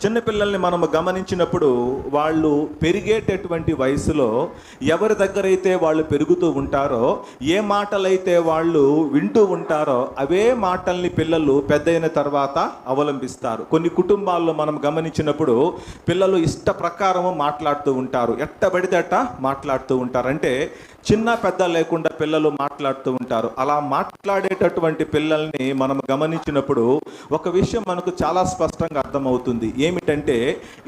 చిన్నపిల్లల్ని మనం గమనించినప్పుడు వాళ్ళు పెరిగేటటువంటి వయసులో ఎవరి దగ్గరైతే వాళ్ళు పెరుగుతూ ఉంటారో, ఏ మాటలైతే వాళ్ళు వింటూ ఉంటారో అవే మాటల్ని పిల్లలు పెద్దయిన తర్వాత అవలంబిస్తారు. కొన్ని కుటుంబాల్లో మనం గమనించినప్పుడు పిల్లలు ఇష్ట ప్రకారము మాట్లాడుతూ ఉంటారు, పడితే అట్ట మాట్లాడుతూ ఉంటారు. అంటే చిన్న పెద్ద లేకుండా పిల్లలు మాట్లాడుతూ ఉంటారు. అలా మాట్లాడేటటువంటి పిల్లల్ని మనం గమనించినప్పుడు ఒక విషయం మనకు చాలా స్పష్టంగా అర్థమవుతుంది. ఏమిటంటే,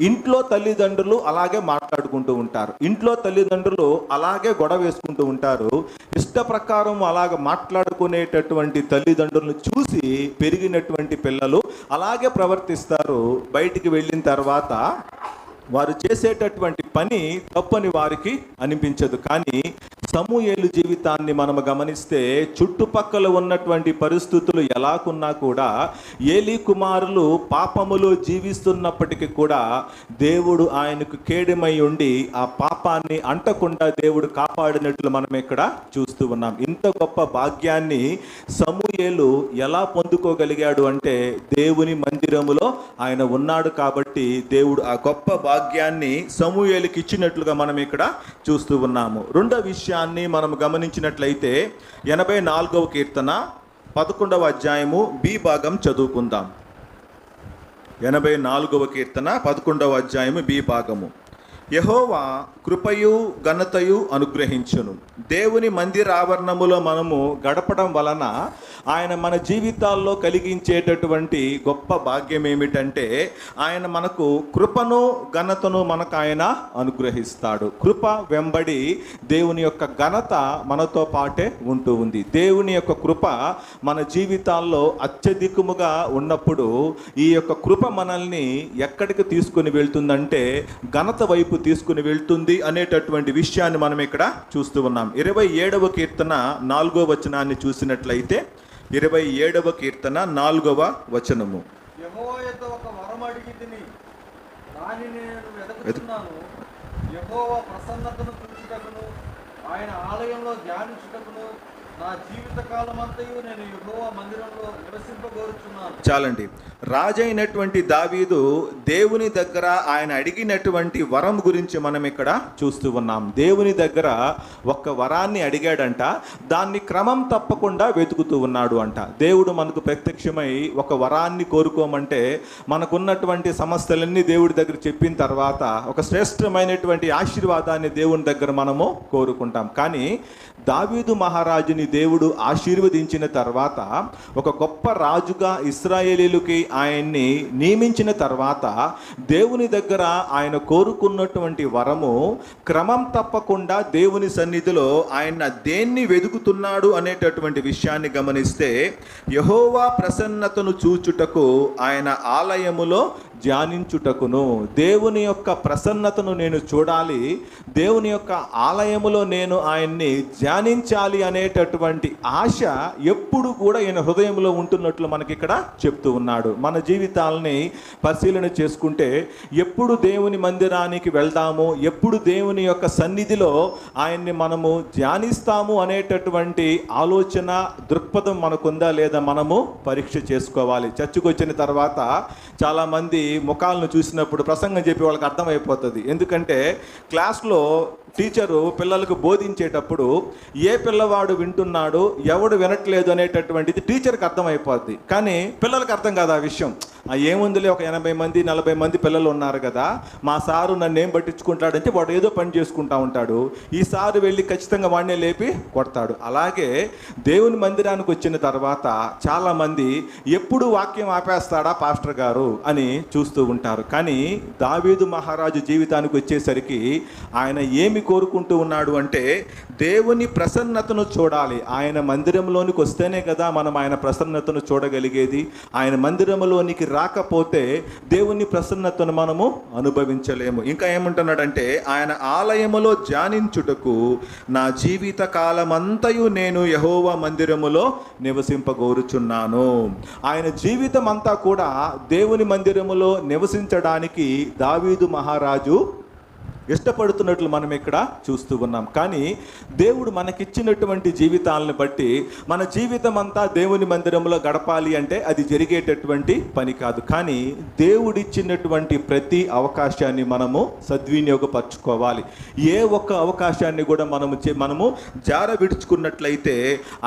ఇంట్లో తల్లిదండ్రులు అలాగే మాట్లాడుకుంటూ ఉంటారు, ఇంట్లో తల్లిదండ్రులు అలాగే గొడవ వేసుకుంటూ ఉంటారు. ఇష్ట ప్రకారం అలాగ మాట్లాడుకునేటటువంటి తల్లిదండ్రులను చూసి పెరిగినటువంటి పిల్లలు అలాగే ప్రవర్తిస్తారు. బయటికి వెళ్ళిన తర్వాత వారు చేసేటటువంటి పని తప్పని వారికి అనిపించదు. కానీ సమూయేలు జీవితాన్ని మనం గమనిస్తే చుట్టుపక్కల ఉన్నటువంటి పరిస్థితులు ఎలాకున్నా కూడా ఏలీ కుమారులు పాపములో జీవిస్తున్నప్పటికీ కూడా దేవుడు ఆయనకు కేడెమై ఉండి ఆ పాపాన్ని అంటకుండా దేవుడు కాపాడినట్లు మనం ఇక్కడ చూస్తూ ఉన్నాం. ఇంత గొప్ప భాగ్యాన్ని సమూయేలు ఎలా పొందుకోగలిగాడు అంటే, దేవుని మందిరములో ఆయన ఉన్నాడు కాబట్టి దేవుడు ఆ గొప్ప భాగ్యాన్ని సమూయేలుకి ఇచ్చినట్లుగా మనం ఇక్కడ చూస్తూ ఉన్నాము. రెండో విషయాన్ని మనం గమనించినట్లయితే 84వ కీర్తన 11వ అధ్యాయము బి భాగం చదువుకుందాం. 84వ కీర్తన 11వ అధ్యాయము బి భాగము. యెహోవా కృపయు ఘనతయు అనుగ్రహించును. దేవుని మందిర ఆవరణములో మనము గడపడం వలన ఆయన మన జీవితాల్లో కలిగించేటటువంటి గొప్ప భాగ్యం ఏమిటంటే, ఆయన మనకు కృపను ఘనతను మనకు ఆయన అనుగ్రహిస్తాడు. కృప వెంబడి దేవుని యొక్క ఘనత మనతో పాటే ఉంటూ ఉంది. దేవుని యొక్క కృప మన జీవితాల్లో అత్యధికముగా ఉన్నప్పుడు ఈ యొక్క కృప మనల్ని ఎక్కడికి తీసుకుని వెళ్తుందంటే ఘనత వైపు తీసుకుని వెళ్తుంది అనేటటువంటి విషయాన్ని మనం ఇక్కడ చూస్తూ ఉన్నాం. 27వ కీర్తన 4వ వచనాన్ని చూసినట్లయితే 27వ కీర్తన 4వ వచనము. యెహోవా యొద్ద ఒక వరం అడిగితిని, దానిని నేను వెదకుచున్నాను. యెహోవా ప్రసన్నతను చూచుటకును ఆయన ఆలయంలో ధ్యానించుటకును నా జీవిత కాలమంతయు నేను యెహోవా మందిరంలో నివసింపగోరుచున్నాను. చాలండి. రాజైనటువంటి దావీదు దేవుని దగ్గర ఆయన అడిగినటువంటి వరం గురించి మనం ఇక్కడ చూస్తూ ఉన్నాం. దేవుని దగ్గర ఒక్క వరాన్ని అడిగాడంట, దాన్ని క్రమం తప్పకుండా వెతుకుతూ ఉన్నాడు అంట. దేవుడు మనకు ప్రత్యక్షమై ఒక వరాన్ని కోరుకోమంటే మనకున్నటువంటి సమస్యలన్నీ దేవుడి దగ్గర చెప్పిన తర్వాత ఒక శ్రేష్టమైనటువంటి ఆశీర్వాదాన్ని దేవుని దగ్గర మనము కోరుకుంటాం. కానీ దావీదు మహారాజుని దేవుడు ఆశీర్వదించిన తర్వాత ఒక గొప్ప రాజుగా ఇశ్రాయేలీయులకి ఆయన్ని నియమించిన తర్వాత దేవుని దగ్గర ఆయన కోరుకున్నటువంటి వరము క్రమం తప్పకుండా దేవుని సన్నిధిలో ఆయన దేన్ని వెతుకుతున్నాడు అనేటటువంటి విషయాన్ని గమనిస్తే, యెహోవా ప్రసన్నతను చూచుటకు ఆయన ఆలయములో ధ్యానించుటకును. దేవుని యొక్క ప్రసన్నతను నేను చూడాలి, దేవుని యొక్క ఆలయములో నేను ఆయన్ని ధ్యానించాలి అనేటటువంటి ఆశ ఎప్పుడు కూడా ఈయన హృదయంలో ఉంటున్నట్లు మనకి ఇక్కడ చెప్తూ ఉన్నాడు. మన జీవితాలని పరిశీలన చేసుకుంటే ఎప్పుడు దేవుని మందిరానికి వెళ్దాము, ఎప్పుడు దేవుని యొక్క సన్నిధిలో ఆయన్ని మనము ధ్యానిస్తాము అనేటటువంటి ఆలోచన దృక్పథం మనకుందా లేదా మనము పరీక్ష చేసుకోవాలి. చర్చకు వచ్చిన తర్వాత చాలామంది ముఖాలను చూసినప్పుడు ప్రసంగం చెప్పి వాళ్ళకి అర్థమైపోతుంది. ఎందుకంటే క్లాస్లో టీచరు పిల్లలకు బోధించేటప్పుడు ఏ పిల్లవాడు వింటున్నాడు ఎవడు వినట్లేదు అనేటటువంటిది టీచర్కి అర్థమైపోద్ది, కానీ పిల్లలకు అర్థం కాదు ఆ విషయం. ఏముందిలే, ఒక 80 మంది 40 మంది పిల్లలు ఉన్నారు కదా, మా సారు నన్ను ఏం పట్టించుకుంటాడంటే వాడు ఏదో పని చేసుకుంటా ఉంటాడు, ఈ సారు వెళ్ళి ఖచ్చితంగా వాడినే లేపి కొడతాడు. అలాగే దేవుని మందిరానికి వచ్చిన తర్వాత చాలామంది ఎప్పుడు వాక్యం ఆపేస్తాడా పాస్టర్ గారు అని చూస్తూ ఉంటారు. కానీ దావీదు మహారాజు జీవితానికి వచ్చేసరికి ఆయన ఏమి కోరుకుంటూ ఉన్నాడు అంటే దేవుని ప్రసన్నతను చూడాలి. ఆయన మందిరంలోనికి వస్తేనే కదా మనం ఆయన ప్రసన్నతను చూడగలిగేది. ఆయన మందిరంలోనికి రాకపోతే దేవుని ప్రసన్నతను మనము అనుభవించలేము. ఇంకా ఏమంటున్నాడంటే ఆయన ఆలయములో ధ్యానించుటకు నా జీవిత కాలమంతయు నేను యెహోవా మందిరములో నివసింపగోరుచున్నాను. ఆయన జీవితం అంతా కూడా దేవుని మందిరములో నివసించడానికి దావీదు మహారాజు ఇష్టపడుతున్నట్లు మనం ఇక్కడ చూస్తూ ఉన్నాం. కానీ దేవుడు మనకిచ్చినటువంటి జీవితాలను బట్టి మన జీవితం అంతా దేవుని మందిరంలో గడపాలి అంటే అది జరిగేటటువంటి పని కాదు. కానీ దేవుడిచ్చినటువంటి ప్రతి అవకాశాన్ని మనము సద్వినియోగపరచుకోవాలి. ఏ ఒక్క అవకాశాన్ని కూడా మనము జార విడుచుకున్నట్లయితే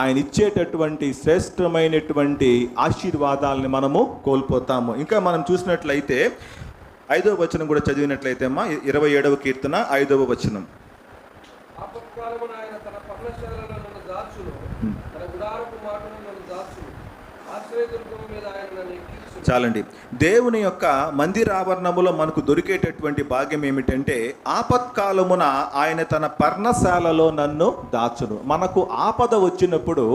ఆయన ఇచ్చేటటువంటి శ్రేష్టమైనటువంటి ఆశీర్వాదాలని మనము కోల్పోతాము. ఇంకా మనం చూసినట్లయితే 5వ వచనం కూడా చదివినట్లయితే అమ్మా, 27వ కీర్తన 5వ వచనం. ఆపత్కాలమున ఆయన తన పర్ణశాలలో నన్ను దాచును, తన గుడారపు మాటను నన్ను దాచును, ఆశ్రయదుర్గము మీద ఆయన నన్ను ఎక్కించును. చాలండి. దేవుని యొక్క మందిరావరణములో మనకు దొరికేటటువంటి భాగ్యం ఏమిటంటే ఆపత్కాలమున ఆయన తన పర్ణశాలలో నన్ను దాచును. మనకు ఆపద వచ్చినప్పుడు,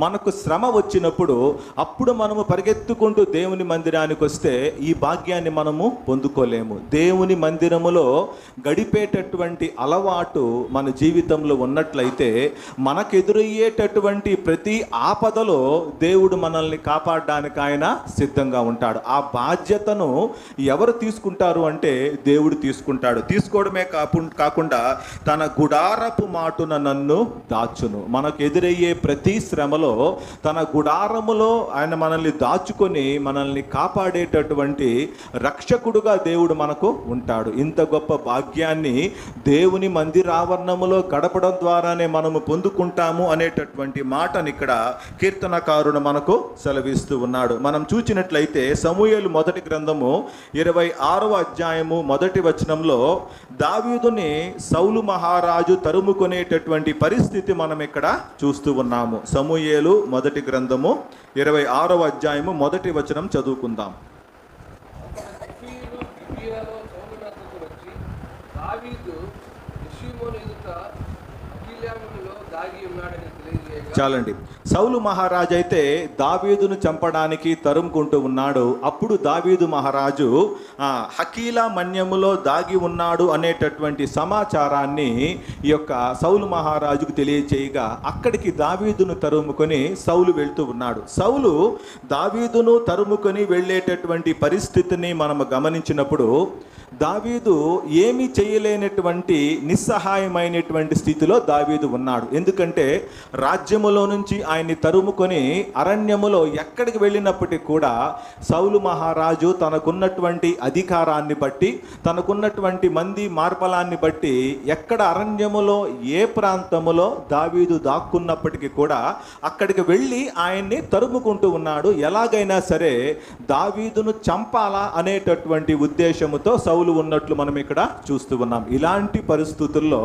మనకు శ్రమ వచ్చినప్పుడు, అప్పుడు మనము పరిగెత్తుకుంటూ దేవుని మందిరానికి వస్తే ఈ భాగ్యాన్ని మనము పొందుకోలేము. దేవుని మందిరములో గడిపేటటువంటి అలవాటు మన జీవితంలో ఉన్నట్లయితే మనకు ఎదురయ్యేటటువంటి ప్రతి ఆపదలో దేవుడు మనల్ని కాపాడడానికి ఆయన సిద్ధంగా ఉంటాడు. ఆ బాధ్యతను ఎవరు తీసుకుంటారు అంటే దేవుడు తీసుకుంటాడు. తీసుకోవడమే కాకుండా తన గుడారపు మాటున నన్ను దాచును. మనకు ఎదురయ్యే ప్రతి శ్రమలో తన గుడారములో ఆయన మనల్ని దాచుకొని మనల్ని కాపాడేటటువంటి రక్షకుడుగా దేవుడు మనకు ఉంటాడు. ఇంత గొప్ప భాగ్యాన్ని దేవుని మందిరావరణములో గడపడం ద్వారానే మనము పొందుకుంటాము అనేటటువంటి మాటని ఇక్కడ కీర్తనకారుడు మనకు సెలవిస్తూ ఉన్నాడు. మనం చూచినట్లయితే సమూయేలు మొదటి గ్రంథము 26వ అధ్యాయము 1వ వచనంలో దావీదుని సౌలు మహారాజు తరుముకునేటటువంటి పరిస్థితి మనం ఇక్కడ చూస్తూ ఉన్నాము. సమూయేలు మొదటి గ్రంథము 26వ అధ్యాయము 1వ వచనం చదువుకుందాం. చాలండి. సౌలు మహారాజు అయితే దావీదును చంపడానికి తరుముకుంటూ ఉన్నాడు. అప్పుడు దావీదు మహారాజు హకీలా మన్యములో దాగి ఉన్నాడు అనేటటువంటి సమాచారాన్ని ఈ యొక్క సౌలు మహారాజుకు తెలియచేయగా అక్కడికి దావీదును తరుముకొని సౌలు వెళ్తూ ఉన్నాడు. సౌలు దావీదును తరుముకొని వెళ్ళేటటువంటి పరిస్థితిని మనము గమనించినప్పుడు దావీదు ఏమీ చేయలేనటువంటి నిస్సహాయమైనటువంటి స్థితిలో దావీదు ఉన్నాడు. ఎందుకంటే రాజ్యములో నుంచి ఆయన్ని తరుముకొని అరణ్యములో ఎక్కడికి వెళ్ళినప్పటికీ కూడా సౌలు మహారాజు తనకున్నటువంటి అధికారాన్ని బట్టి, తనకున్నటువంటి మంది మార్బలాన్ని బట్టి ఎక్కడ అరణ్యములో ఏ ప్రాంతములో దావీదు దాక్కున్నప్పటికీ కూడా అక్కడికి వెళ్ళి ఆయన్ని తరుముకుంటూ ఉన్నాడు. ఎలాగైనా సరే దావీదును చంపాలా అనేటటువంటి ఉద్దేశముతో సౌలు ఉన్నట్లు మనం ఇక్కడ చూస్తూ ఉన్నాం. ఇలాంటి పరిస్థితుల్లో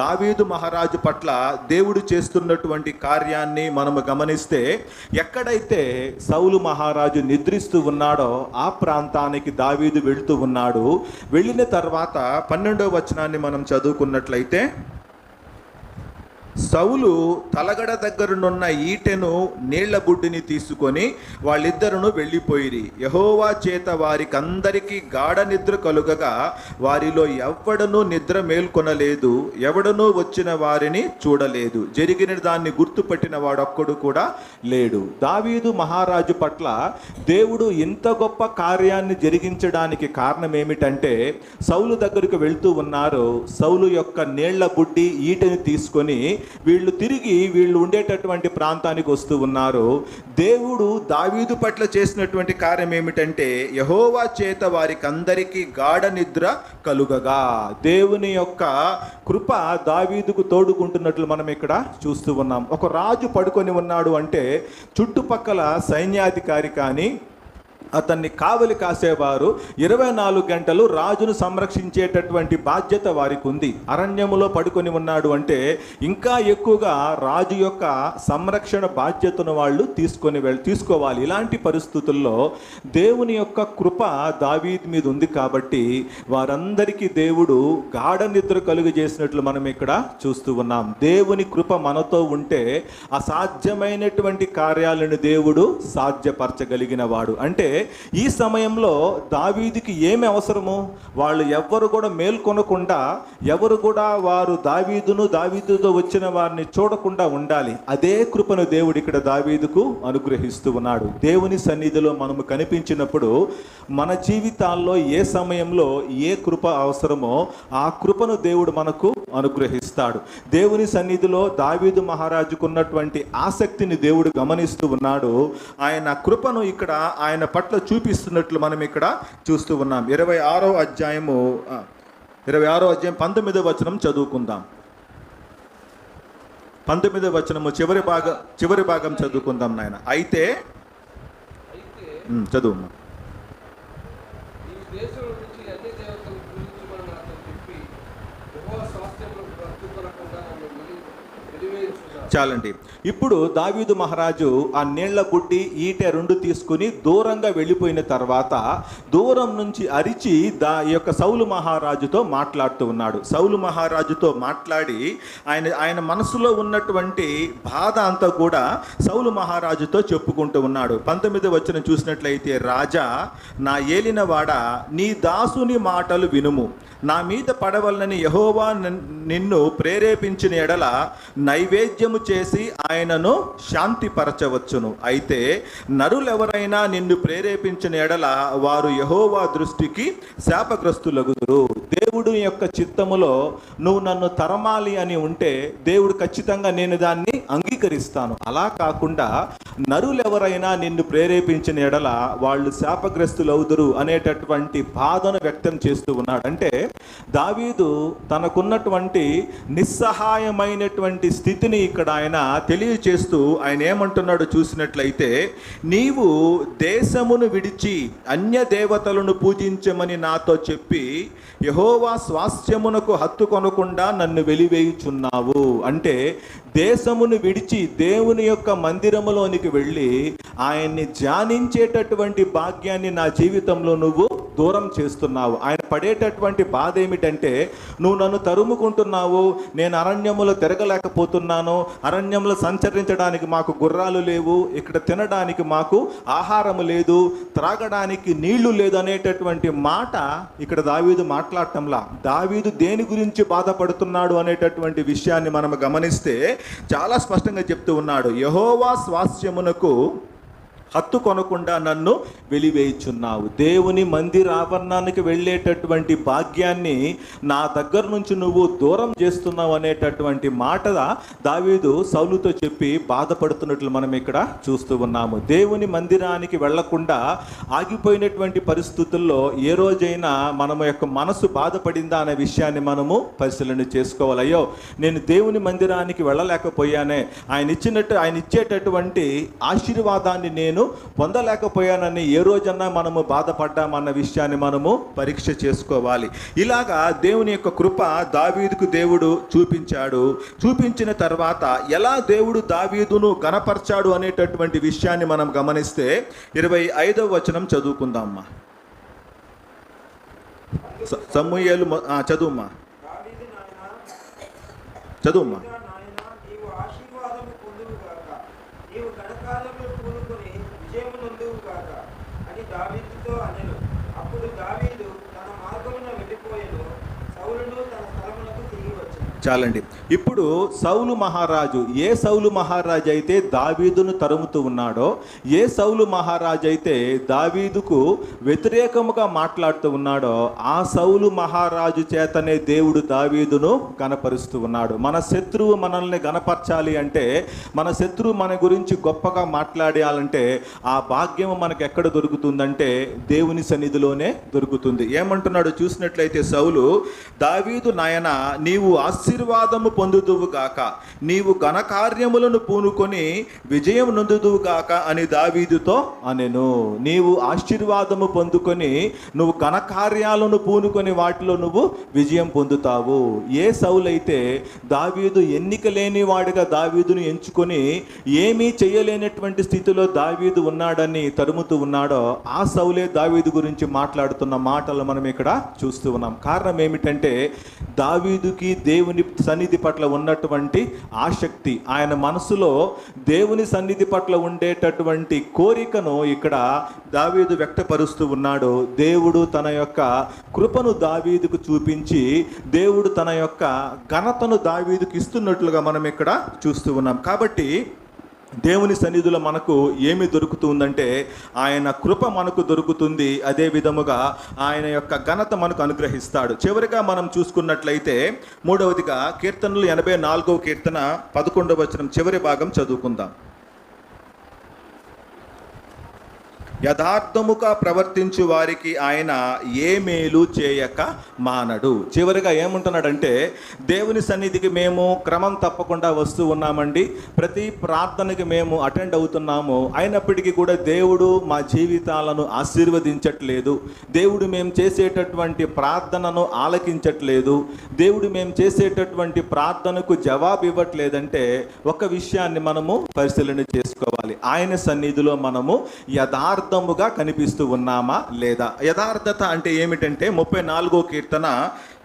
దావీదు మహారాజు పట్ల దేవుడు చేస్తున్నటువంటి కార్యాన్ని మనము గమనిస్తే ఎక్కడైతే సౌలు మహారాజు నిద్రిస్తూ ఉన్నాడో ఆ ప్రాంతానికి దావీదు వెళుతూ ఉన్నాడు. వెళ్ళిన తర్వాత 12వ వచనాన్ని మనం చదువుకున్నట్లయితే సౌలు తలగడ దగ్గరనున్న ఈటెను నీళ్ల బుడ్డిని తీసుకొని వాళ్ళిద్దరును వెళ్ళిపోయిరి. యెహోవా చేత వారికందరికీ గాఢ నిద్ర కలుగగా వారిలో ఎవ్వడనూ నిద్ర మేల్కొనలేదు, ఎవడనూ వచ్చిన వారిని చూడలేదు, జరిగిన దాన్ని గుర్తుపట్టిన వాడొక్కడు కూడా లేడు. దావీదు మహారాజు పట్ల దేవుడు ఇంత గొప్ప కార్యాన్ని జరిగించడానికి కారణం ఏమిటంటే, సౌలు దగ్గరకు వెళ్తూ ఉన్నారు. సౌలు యొక్క నీళ్ల బుడ్డి ఈటెని తీసుకొని వీళ్ళు ఉండేటటువంటి ప్రాంతానికి వస్తూ ఉన్నారు. దేవుడు దావీదు పట్ల చేసినటువంటి కార్యం ఏమిటంటే, యెహోవా చేత వారికి అందరికీ గాఢ నిద్ర కలుగగా, దేవుని యొక్క కృప దావీదుకు తోడుకుంటున్నట్లు మనం ఇక్కడ చూస్తూ ఉన్నాం. ఒక రాజు పడుకొని ఉన్నాడు అంటే చుట్టుపక్కల సైన్యాధికారి కానీ అతన్ని కావలి కాసేవారు 24 గంటలు రాజును సంరక్షించేటటువంటి బాధ్యత వారికి ఉంది. అరణ్యములో పడుకొని ఉన్నాడు అంటే ఇంకా ఎక్కువగా రాజు యొక్క సంరక్షణ బాధ్యతను వాళ్ళు తీసుకోవాలి. ఇలాంటి పరిస్థితుల్లో దేవుని యొక్క కృప దావీదు మీద ఉంది కాబట్టి వారందరికీ దేవుడు గాఢ నిద్ర కలుగు చేసినట్లు మనం ఇక్కడ చూస్తూ ఉన్నాం. దేవుని కృప మనతో ఉంటే అసాధ్యమైనటువంటి కార్యాలను దేవుడు సాధ్యపరచగలిగిన వాడు. అంటే ఈ సమయంలో దావీదుకి ఏమి అవసరము? వాళ్ళు ఎవ్వరు కూడా మేల్కొనకుండా, ఎవరు కూడా వారు దావీదుతో వచ్చిన వారిని చూడకుండా ఉండాలి. అదే కృపను దేవుడు ఇక్కడ దావీదుకు అనుగ్రహిస్తూ ఉన్నాడు. దేవుని సన్నిధిలో మనము కనిపించినప్పుడు మన జీవితాల్లో ఏ సమయంలో ఏ కృప అవసరమో ఆ కృపను దేవుడు మనకు అనుగ్రహిస్తాడు. దేవుని సన్నిధిలో దావీదు మహారాజుకు ఉన్నటువంటి ఆసక్తిని దేవుడు గమనిస్తూ ఉన్నాడు. ఆయన కృపను ఇక్కడ ఆయన పట్ల చూపిస్తున్నట్లు మనం ఇక్కడ చూస్తూ ఉన్నాం. 26వ అధ్యాయం 19వ వచనం చదువుకుందాం. 19వ వచనము చివరి భాగం చదువుకుందాం నాయన. అయితే చదువు. చాలండి. ఇప్పుడు దావీదు మహారాజు ఆ నీళ్ల బుడ్డి ఈటె 2 తీసుకుని దూరంగా వెళ్ళిపోయిన తర్వాత దూరం నుంచి అరిచి ఈ యొక్క సౌలు మహారాజుతో మాట్లాడుతూ ఉన్నాడు. సౌలు మహారాజుతో మాట్లాడి ఆయన మనసులో ఉన్నటువంటి బాధ అంతా కూడా సౌలు మహారాజుతో చెప్పుకుంటూ ఉన్నాడు. 19వ వచనం చూసినట్లయితే, రాజా, నా ఏలినవాడా, నీ దాసుని మాటలు వినుము. నా మీద పడవలనని యెహోవా నిన్ను ప్రేరేపించిన ఎడల నైవేద్యము చేసి ఆయనను శాంతిపరచవచ్చును. అయితే నరులెవరైనా నిన్ను ప్రేరేపించిన ఎడల వారు యెహోవా దృష్టికి శాపగ్రస్తులగుదురు. దేవుడు యొక్క చిత్తములో నువ్వు నన్ను తరమాలి అని ఉంటే దేవుడు ఖచ్చితంగా నేను దాన్ని అంగీకరిస్తాను. అలా కాకుండా నరులెవరైనా నిన్ను ప్రేరేపించిన ఎడల వాళ్ళు శాపగ్రస్తులవుదురు అనేటటువంటి బాధను వ్యక్తం చేస్తూ ఉన్నాడు. అంటే దావీదు తనకున్నటువంటి నిస్సహాయమైనటువంటి స్థితిని ఇక్కడ ఆయన తెలియచేస్తూ ఆయన ఏమంటున్నాడు చూసినట్లయితే, నీవు దేశమును విడిచి అన్య దేవతలను పూజించమని నాతో చెప్పి యెహోవా స్వాస్థ్యమునకు హత్తుకొనకుండా నన్ను వెలివేయుచున్నావు. అంటే దేశమును విడిచి దేవుని యొక్క మందిరములోనికి వెళ్ళి ఆయన్ని ధ్యానించేటటువంటి భాగ్యాన్ని నా జీవితంలో నువ్వు దూరం చేస్తున్నావు. ఆయన పడేటటువంటి బాధ ఏమిటంటే, నువ్వు నన్ను తరుముకుంటున్నావు, నేను అరణ్యములో తిరగలేకపోతున్నాను, అరణ్యంలో సంచరించడానికి మాకు గుర్రాలు లేవు, ఇక్కడ తినడానికి మాకు ఆహారము లేదు, త్రాగడానికి నీళ్లు లేదు అనేటటువంటి మాట ఇక్కడ దావీదు మాట్లాడటంలా. దావీదు దేని గురించి బాధపడుతున్నాడు అనేటటువంటి విషయాన్ని మనం గమనిస్తే చాలా స్పష్టంగా చెప్తూ ఉన్నాడు. యెహోవా స్వాస్థ్యమునకు హత్తు కొనకుండా నన్ను వెలివేయుచున్నావు. దేవుని మందిర ఆవరణానికి వెళ్ళేటటువంటి భాగ్యాన్ని నా దగ్గర నుంచి నువ్వు దూరం చేస్తున్నావు అనేటటువంటి మాట దావీదు సౌలుతో చెప్పి బాధపడుతున్నట్లు మనం ఇక్కడ చూస్తూ ఉన్నాము. దేవుని మందిరానికి వెళ్లకుండా ఆగిపోయినటువంటి పరిస్థితుల్లో ఏ రోజైనా మన యొక్క మనసు బాధపడిందా అనే విషయాన్ని మనము పరిశీలన చేసుకోవాలి. అయ్యో, నేను దేవుని మందిరానికి వెళ్ళలేకపోయానే, ఆయన ఇచ్చేటటువంటి ఆశీర్వాదాన్ని నేను పొందలేకపోయానని ఏ రోజన్నా మనము బాధపడ్డామన్న విషయాన్ని మనము పరీక్ష చేసుకోవాలి. ఇలాగా దేవుని యొక్క కృప దావీదుకు దేవుడు చూపించిన తర్వాత ఎలా దేవుడు దావీదును గణపరచాడు అనేటటువంటి విషయాన్ని మనం గమనిస్తే 25వ వచనం చదువుకుందామ్మా. సమూయేలు చదువుమ్మా. గాక అని దావీదుతో అనెను. అప్పుడు దావీదు తన మార్గమున వెళ్ళిపోయెను, సౌలును తన స్థలమునకు తిరిగి వచ్చెను. చాలండి. ఇప్పుడు సౌలు మహారాజు, ఏ సౌలు మహారాజు అయితే దావీదును తరుముతూ ఉన్నాడో, ఏ సౌలు మహారాజు అయితే దావీదుకు వ్యతిరేకముగా మాట్లాడుతూ ఉన్నాడో, ఆ సౌలు మహారాజు చేతనే దేవుడు దావీదును గణపరుస్తూ ఉన్నాడు. మన శత్రువు మనల్ని గణపరచాలి అంటే, మన శత్రువు మన గురించి గొప్పగా మాట్లాడాలంటే ఆ భాగ్యం మనకు ఎక్కడ దొరుకుతుందంటే దేవుని సన్నిధిలోనే దొరుకుతుంది. ఏమంటున్నాడు చూసినట్లయితే సౌలు, దావీదు నాయన నీవు ఆశీర్వాదము పొందుదువు గాక, నీవు ఘనకార్యములను పూనుకొని విజయం నొందుదువు గాక అని దావీదుతో అనెను. నీవు ఆశీర్వాదము పొందుకొని నువ్వు ఘనకార్యాలను పూనుకొని వాటిలో నువ్వు విజయం పొందుతావు. ఏ సౌలైతే దావీదు ఎన్నిక లేని వాడిగా దావీదును ఎంచుకొని ఏమీ చేయలేనటువంటి స్థితిలో దావీదు ఉన్నాడని తరుముతూ ఉన్నాడో, ఆ సౌలే దావీదు గురించి మాట్లాడుతున్న మాటలు మనం ఇక్కడ చూస్తూ ఉన్నాం. కారణం ఏమిటంటే దావీదుకి దేవుని సన్నిధి పట్ల ఉన్నటువంటి ఆసక్తి, ఆయన మనసులో దేవుని సన్నిధి పట్ల ఉండేటటువంటి కోరికను ఇక్కడ దావీదు వ్యక్తపరుస్తూ ఉన్నాడు. దేవుడు తన యొక్క కృపను దావీదుకు చూపించి దేవుడు తన యొక్క ఘనతను దావీదుకు ఇస్తున్నట్లుగా మనం ఇక్కడ చూస్తూ ఉన్నాం. కాబట్టి దేవుని సన్నిధిలో మనకు ఏమి దొరుకుతుందంటే ఆయన కృప మనకు దొరుకుతుంది, అదే విధముగా ఆయన యొక్క ఘనత మనకు అనుగ్రహిస్తాడు. చివరిగా మనం చూసుకున్నట్లయితే మూడవదిగా కీర్తనలు 84వ కీర్తన 11వ వచనం చివరి భాగం చదువుకుందాం. యథార్థముగా ప్రవర్తించు వారికి ఆయన ఏ మేలు చేయక మానడు. చివరిగా ఏమంటున్నాడంటే, దేవుని సన్నిధికి మేము క్రమం తప్పకుండా వస్తూ ఉన్నామండి, ప్రతి ప్రార్థనకి మేము అటెండ్ అవుతున్నాము, అయినప్పటికీ కూడా దేవుడు మా జీవితాలను ఆశీర్వదించట్లేదు, దేవుడు మేము చేసేటటువంటి ప్రార్థనను ఆలకించట్లేదు, దేవుడు మేము చేసేటటువంటి ప్రార్థనకు జవాబు ఇవ్వట్లేదంటే ఒక విషయాన్ని మనము పరిశీలన చేసుకోవాలి. ఆయన సన్నిధిలో మనము యథార్థముగా కనిపిస్తూ ఉన్నామా లేదా? యథార్థత అంటే ఏమిటంటే 34వ కీర్తన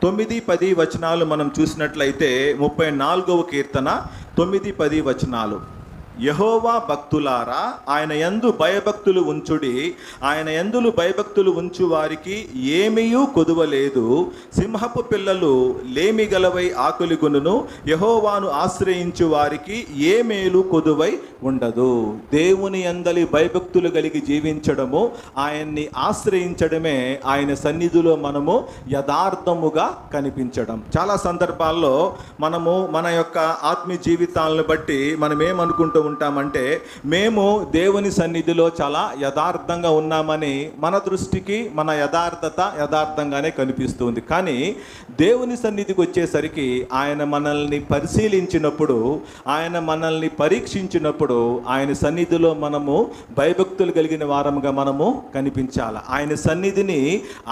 9-10 వచనాలు మనం చూసినట్లయితే 34వ కీర్తన 9-10 వచనాలు. యెహోవా భక్తులారా ఆయన యందు భయభక్తులు ఉంచుడి, ఆయన యందులు భయభక్తులు ఉంచు వారికి ఏమీయూ కొదువలేదు. సింహపు పిల్లలు లేమి గలవై ఆకులిగొనును, యెహోవాను ఆశ్రయించు వారికి ఏ మేలు కొదువై ఉండదు. దేవుని యందలి భయభక్తులు కలిగి జీవించడము, ఆయన్ని ఆశ్రయించడమే ఆయన సన్నిధిలో మనము యథార్థముగా కనిపించడం. చాలా సందర్భాల్లో మనము మన యొక్క ఆత్మీయ జీవితాలను బట్టి మనం ఏమనుకుంటూ ఉంటామంటే, మేము దేవుని సన్నిధిలో చాలా యథార్థంగా ఉన్నామని మన దృష్టికి మన యథార్థంగానే కనిపిస్తుంది. కానీ దేవుని సన్నిధికి వచ్చేసరికి ఆయన మనల్ని పరిశీలించినప్పుడు, ఆయన మనల్ని పరీక్షించినప్పుడు ఆయన సన్నిధిలో మనము భయభక్తులు కలిగిన వారముగా మనము కనిపించాలి. ఆయన సన్నిధిని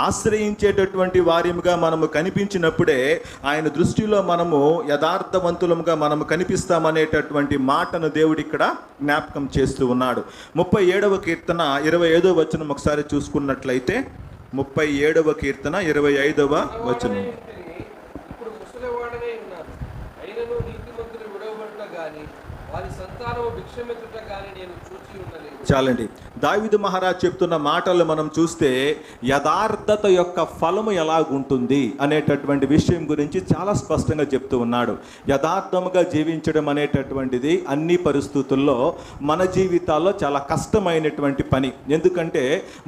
ఆశ్రయించేటటువంటి వారిముగా మనము కనిపించినప్పుడే ఆయన దృష్టిలో మనము యథార్థవంతులముగా మనము కనిపిస్తామనేటటువంటి మాటను దేవుడి ఇక్కడ జ్ఞాపకం చేస్తూ ఉన్నాడు. 37వ కీర్తన 25వ వచనం ఒకసారి చూసుకున్నట్లయితే 37వ కీర్తన 25వ వచనం. ఇప్పుడు ముసలివాడనే ఉన్నాను, అయినను నీతిమంతులు విడవబడుట గాని వారి సంతానము భిక్షమెత్తుట గాని నేను చూచి ఉండలేదు. చాలండి. దావీదు మహారాజ్ చెప్తున్న మాటలు మనం చూస్తే యథార్థత యొక్క ఫలము ఎలాగుంటుంది అనేటటువంటి విషయం గురించి చాలా స్పష్టంగా చెప్తూ ఉన్నాడు. యథార్థముగా జీవించడం అనేటటువంటిది అన్ని పరిస్థితుల్లో మన జీవితాల్లో చాలా కష్టమైనటువంటి పని. ఎందుకంటే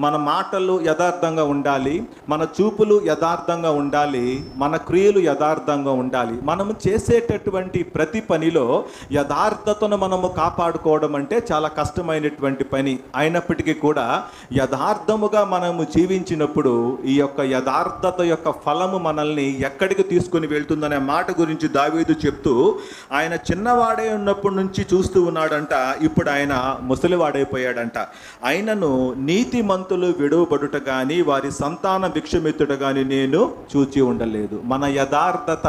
మన మాటలు యథార్థంగా ఉండాలి, మన చూపులు యథార్థంగా ఉండాలి, మన క్రియలు యథార్థంగా ఉండాలి. మనము చేసేటటువంటి ప్రతి పనిలో యథార్థతను మనము కాపాడుకోవడం అంటే చాలా కష్టమైనటువంటి పని. అయినప్పటికీ కూడా యథార్థముగా మనము జీవించినప్పుడు ఈ యొక్క యథార్థత యొక్క ఫలము మనల్ని ఎక్కడికి తీసుకొని వెళ్తుందనే మాట గురించి దావీదు చెప్తూ, ఆయన చిన్నవాడే ఉన్నప్పటి నుంచి చూస్తూ ఉన్నాడంట, ఇప్పుడు ఆయన ముసలివాడైపోయాడంట. ఆయనను నీతిమంతులు విడువబడుట కానీ వారి సంతాన భిక్షమెత్తుట కానీ నేను చూచి ఉండలేదు. మన యథార్థత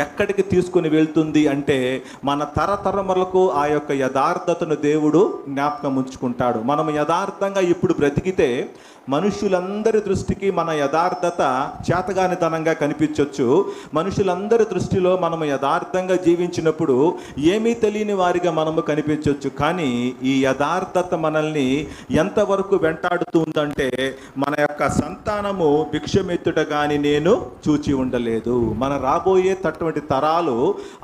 ఎక్కడికి తీసుకుని వెళ్తుంది అంటే మన తరతరములకు ఆ యొక్క యథార్థతను దేవుడు జ్ఞాపకం ఉంచుకుంటాడు. మనం మనం యథార్థంగా ఇప్పుడు బ్రతికితే మనుషులందరి దృష్టికి మన యథార్థత చేతగానితనంగా కనిపించవచ్చు. మనుషులందరి దృష్టిలో మనము యథార్థంగా జీవించినప్పుడు ఏమీ తెలియని వారిగా మనము కనిపించవచ్చు. కానీ ఈ యథార్థత మనల్ని ఎంతవరకు వెంటాడుతుందంటే మన యొక్క సంతానము భిక్షమెత్తుట కానీ నేను చూచి ఉండలేదు. మన రాబోయే అటువంటి తరాలు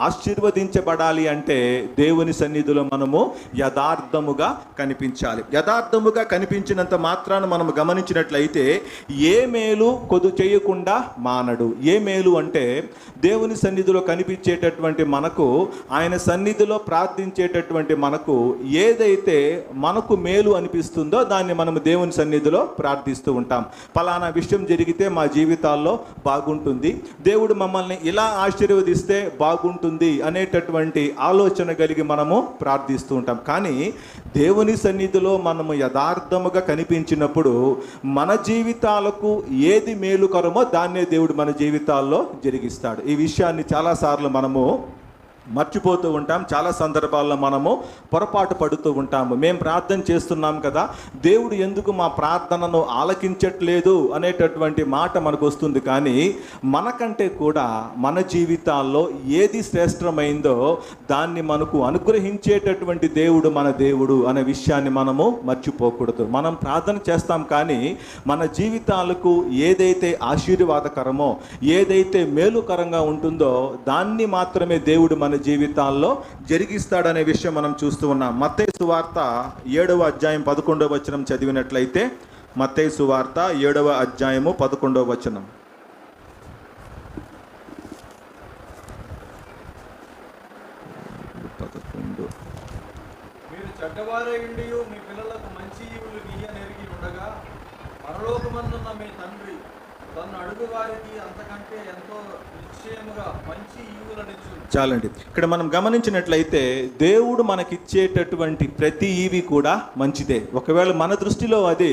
ఆశీర్వదించబడాలి అంటే దేవుని సన్నిధిలో మనము యథార్థముగా కనిపించాలి. యథార్థముగా కనిపించినంత మాత్రాన మనము గమనించినట్లయితే ఏ మేలు కొదు చేయకుండా మానడు. ఏ మేలు అంటే దేవుని సన్నిధిలో కనిపించేటటువంటి మనకు, ఆయన సన్నిధిలో ప్రార్థించేటటువంటి మనకు ఏదైతే మనకు మేలు అనిపిస్తుందో దాన్ని మనము దేవుని సన్నిధిలో ప్రార్థిస్తూ ఉంటాం. ఫలానా విషయం జరిగితే మా జీవితాల్లో బాగుంటుంది, దేవుడు మమ్మల్ని ఇలా ఆశీర్వదిస్తే బాగుంటుంది అనేటటువంటి ఆలోచన కలిగి మనము ప్రార్థిస్తూ ఉంటాం. కానీ దేవుని సన్నిధిలో మనము యథార్థముగా కనిపించినప్పుడు మన జీవితాలకు ఏది మేలుకరమో దాన్నే దేవుడు మన జీవితాల్లో జరిగిస్తాడు. ఈ విషయాన్ని చాలాసార్లు మనము మర్చిపోతూ ఉంటాం. చాలా సందర్భాల్లో మనము పొరపాటు పడుతూ ఉంటాము. మేము ప్రార్థన చేస్తున్నాం కదా, దేవుడు ఎందుకు మా ప్రార్థనను ఆలకించట్లేదు అనేటటువంటి మాట మనకు వస్తుంది. కానీ మనకంటే కూడా మన జీవితాల్లో ఏది శ్రేష్టమైందో దాన్ని మనకు అనుగ్రహించేటటువంటి దేవుడు మన దేవుడు అనే విషయాన్ని మనము మర్చిపోకూడదు. మనం ప్రార్థన చేస్తాం కానీ మన జీవితాలకు ఏదైతే ఆశీర్వాదకరమో, ఏదైతే మేలుకరంగా ఉంటుందో దాన్ని మాత్రమే దేవుడు మన జీవితాల్లో జరిగిస్తాడనే విషయం మనం చూస్తూ ఉన్నాం. మత్తయి సువార్త 7వ అధ్యాయం 11వ వచనం చదివినట్లయితే, మత్తయి సువార్త 7వ అధ్యాయము 11వ వచనం. మీరు చెడ్డవారై ఉండియు మీ పిల్లలకు మంచి ఈవులు నెరిగి ఉండగా పరలోకమందున్న మీ తండ్రి తను అడుగు వారికి అంతకంటే ఎంతో నిశ్చయముగా మంచి ఈవులనిచ్చు. చాలండి. ఇక్కడ మనం గమనించినట్లయితే దేవుడు మనకిచ్చేటటువంటి ప్రతి ఈవి కూడా మంచిదే. ఒకవేళ మన దృష్టిలో అది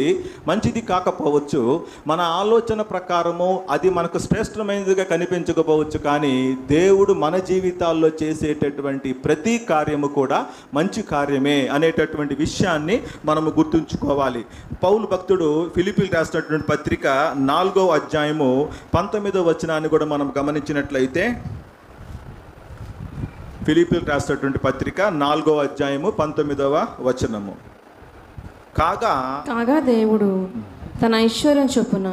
మంచిది కాకపోవచ్చు, మన ఆలోచన ప్రకారము అది మనకు శ్రేష్టమైనదిగా కనిపించకపోవచ్చు, కానీ దేవుడు మన జీవితాల్లో చేసేటటువంటి ప్రతి కార్యము కూడా మంచి కార్యమే అనేటటువంటి విషయాన్ని మనము గుర్తుంచుకోవాలి. పౌలు భక్తుడు ఫిలిప్పీలకు రాసినటువంటి పత్రిక 4వ అధ్యాయము 19వ వచనాన్ని కూడా మనం గమనించినట్లయితే, ఫిలిప్పీలకు రాసినటువంటి పత్రిక 4వ అధ్యాయము 19వ వచనము. కాగా దేవుడు తన ఐశ్వర్యం చొప్పున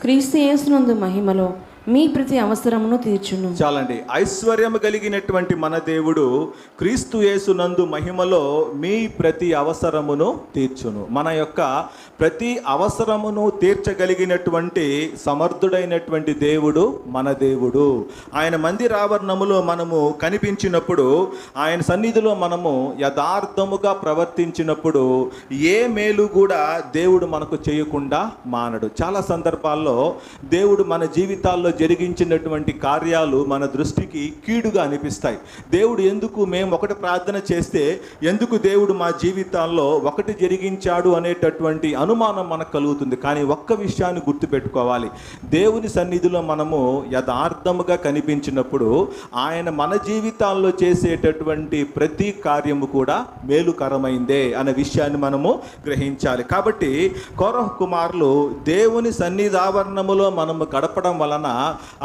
క్రీస్తు యేసునందు మహిమలో మీ ప్రతి అవసరమును తీర్చును. చాలండి. ఐశ్వర్యము కలిగినటువంటి మన దేవుడు క్రీస్తు యేసునందు మహిమలో మీ ప్రతి అవసరమును తీర్చును. మన యొక్క ప్రతి అవసరమును తీర్చగలిగినటువంటి సమర్థుడైనటువంటి దేవుడు మన దేవుడు. ఆయన మందిరావరణములో మనము కనిపించినప్పుడు, ఆయన సన్నిధిలో మనము యథార్థముగా ప్రవర్తించినప్పుడు ఏ మేలు కూడా దేవుడు మనకు చేయకుండా మానడు. చాలా సందర్భాల్లో దేవుడు మన జీవితాల్లో జరిగించినటువంటి కార్యాలు మన దృష్టికి కీడుగా అనిపిస్తాయి. దేవుడు ఎందుకు, మేము ఒకటి ప్రార్థన చేస్తే ఎందుకు దేవుడు మా జీవితాల్లో ఒకటి జరిగించాడు అనేటటువంటి అనుమానం మనకు కలుగుతుంది. కానీ ఒక్క విషయాన్ని గుర్తుపెట్టుకోవాలి, దేవుని సన్నిధిలో మనము యథార్థముగా కనిపించినప్పుడు ఆయన మన జీవితాల్లో చేసేటటువంటి ప్రతి కార్యము కూడా మేలుకరమైందే అనే విషయాన్ని మనము గ్రహించాలి. కాబట్టి కోరహ్ కుమారులు దేవుని సన్నిధావరణములో మనము గడపడం వలన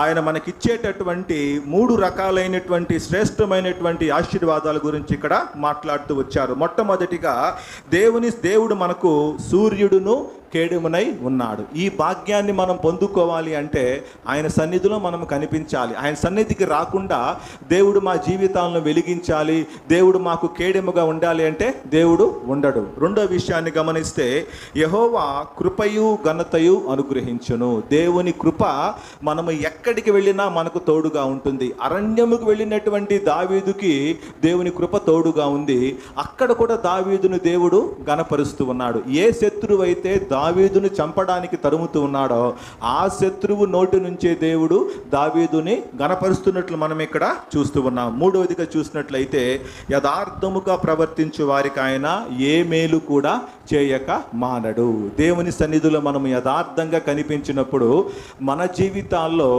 ఆయన మనకిచ్చేటటువంటి 3 రకాలైనటువంటి శ్రేష్టమైనటువంటి ఆశీర్వాదాల గురించి ఇక్కడ మాట్లాడుతూ వచ్చారు. మొట్టమొదటిగా దేవుడు మనకు సూర్యుడును కేడుమునై ఉన్నాడు. ఈ భాగ్యాన్ని మనం పొందుకోవాలి అంటే ఆయన సన్నిధిలో మనం కనిపించాలి. ఆయన సన్నిధికి రాకుండా దేవుడు మా జీవితాలను వెలిగించాలి, దేవుడు మాకు కేడెముగా ఉండాలి అంటే దేవుడు ఉండడు. రెండో విషయాన్ని గమనిస్తే, యెహోవా కృపయు ఘనతయు అనుగ్రహించును. దేవుని కృప మనము ఎక్కడికి వెళ్ళినా మనకు తోడుగా ఉంటుంది. అరణ్యముకు వెళ్ళినటువంటి దావీదుకి దేవుని కృప తోడుగా ఉంది. అక్కడ కూడా దావీదును దేవుడు ఘనపరుస్తూ ఉన్నాడు. ఏ శత్రువు అయితే దావీదుని చంపడానికి తరుముతూ ఉన్నాడో ఆ శత్రువు నోటి నుంచే దేవుడు దావీదుని గణపరుస్తున్నట్లు మనం ఇక్కడ చూస్తూ ఉన్నాం. మూడవదిగా చూసినట్లయితే యథార్థముగా ప్రవర్తించే వారికి ఆయన ఏ మేలు కూడా చేయక మానడు. దేవుని సన్నిధిలో మనం యథార్థంగా కనిపించినప్పుడు మన జీవితాల్లో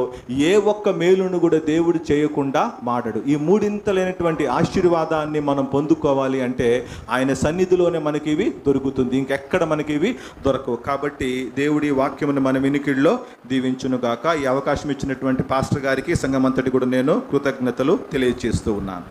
ఏ ఒక్క మేలును కూడా దేవుడు చేయకుండా మానడు. ఈ మూడింతలైనటువంటి ఆశీర్వాదాన్ని మనం పొందుకోవాలి అంటే ఆయన సన్నిధిలోనే మనకి ఇవి దొరుకుతుంది, ఇంకెక్కడ మనకి ఇవి దొరకవు. కాబట్టి దేవుడి వాక్యమును మన వినికిడిలో దీవించునుగాక. ఈ అవకాశం ఇచ్చినటువంటి పాస్టర్ గారికి సంఘమంతటి కూడా నేను కృతజ్ఞతలు తెలియజేస్తూ ఉన్నాను.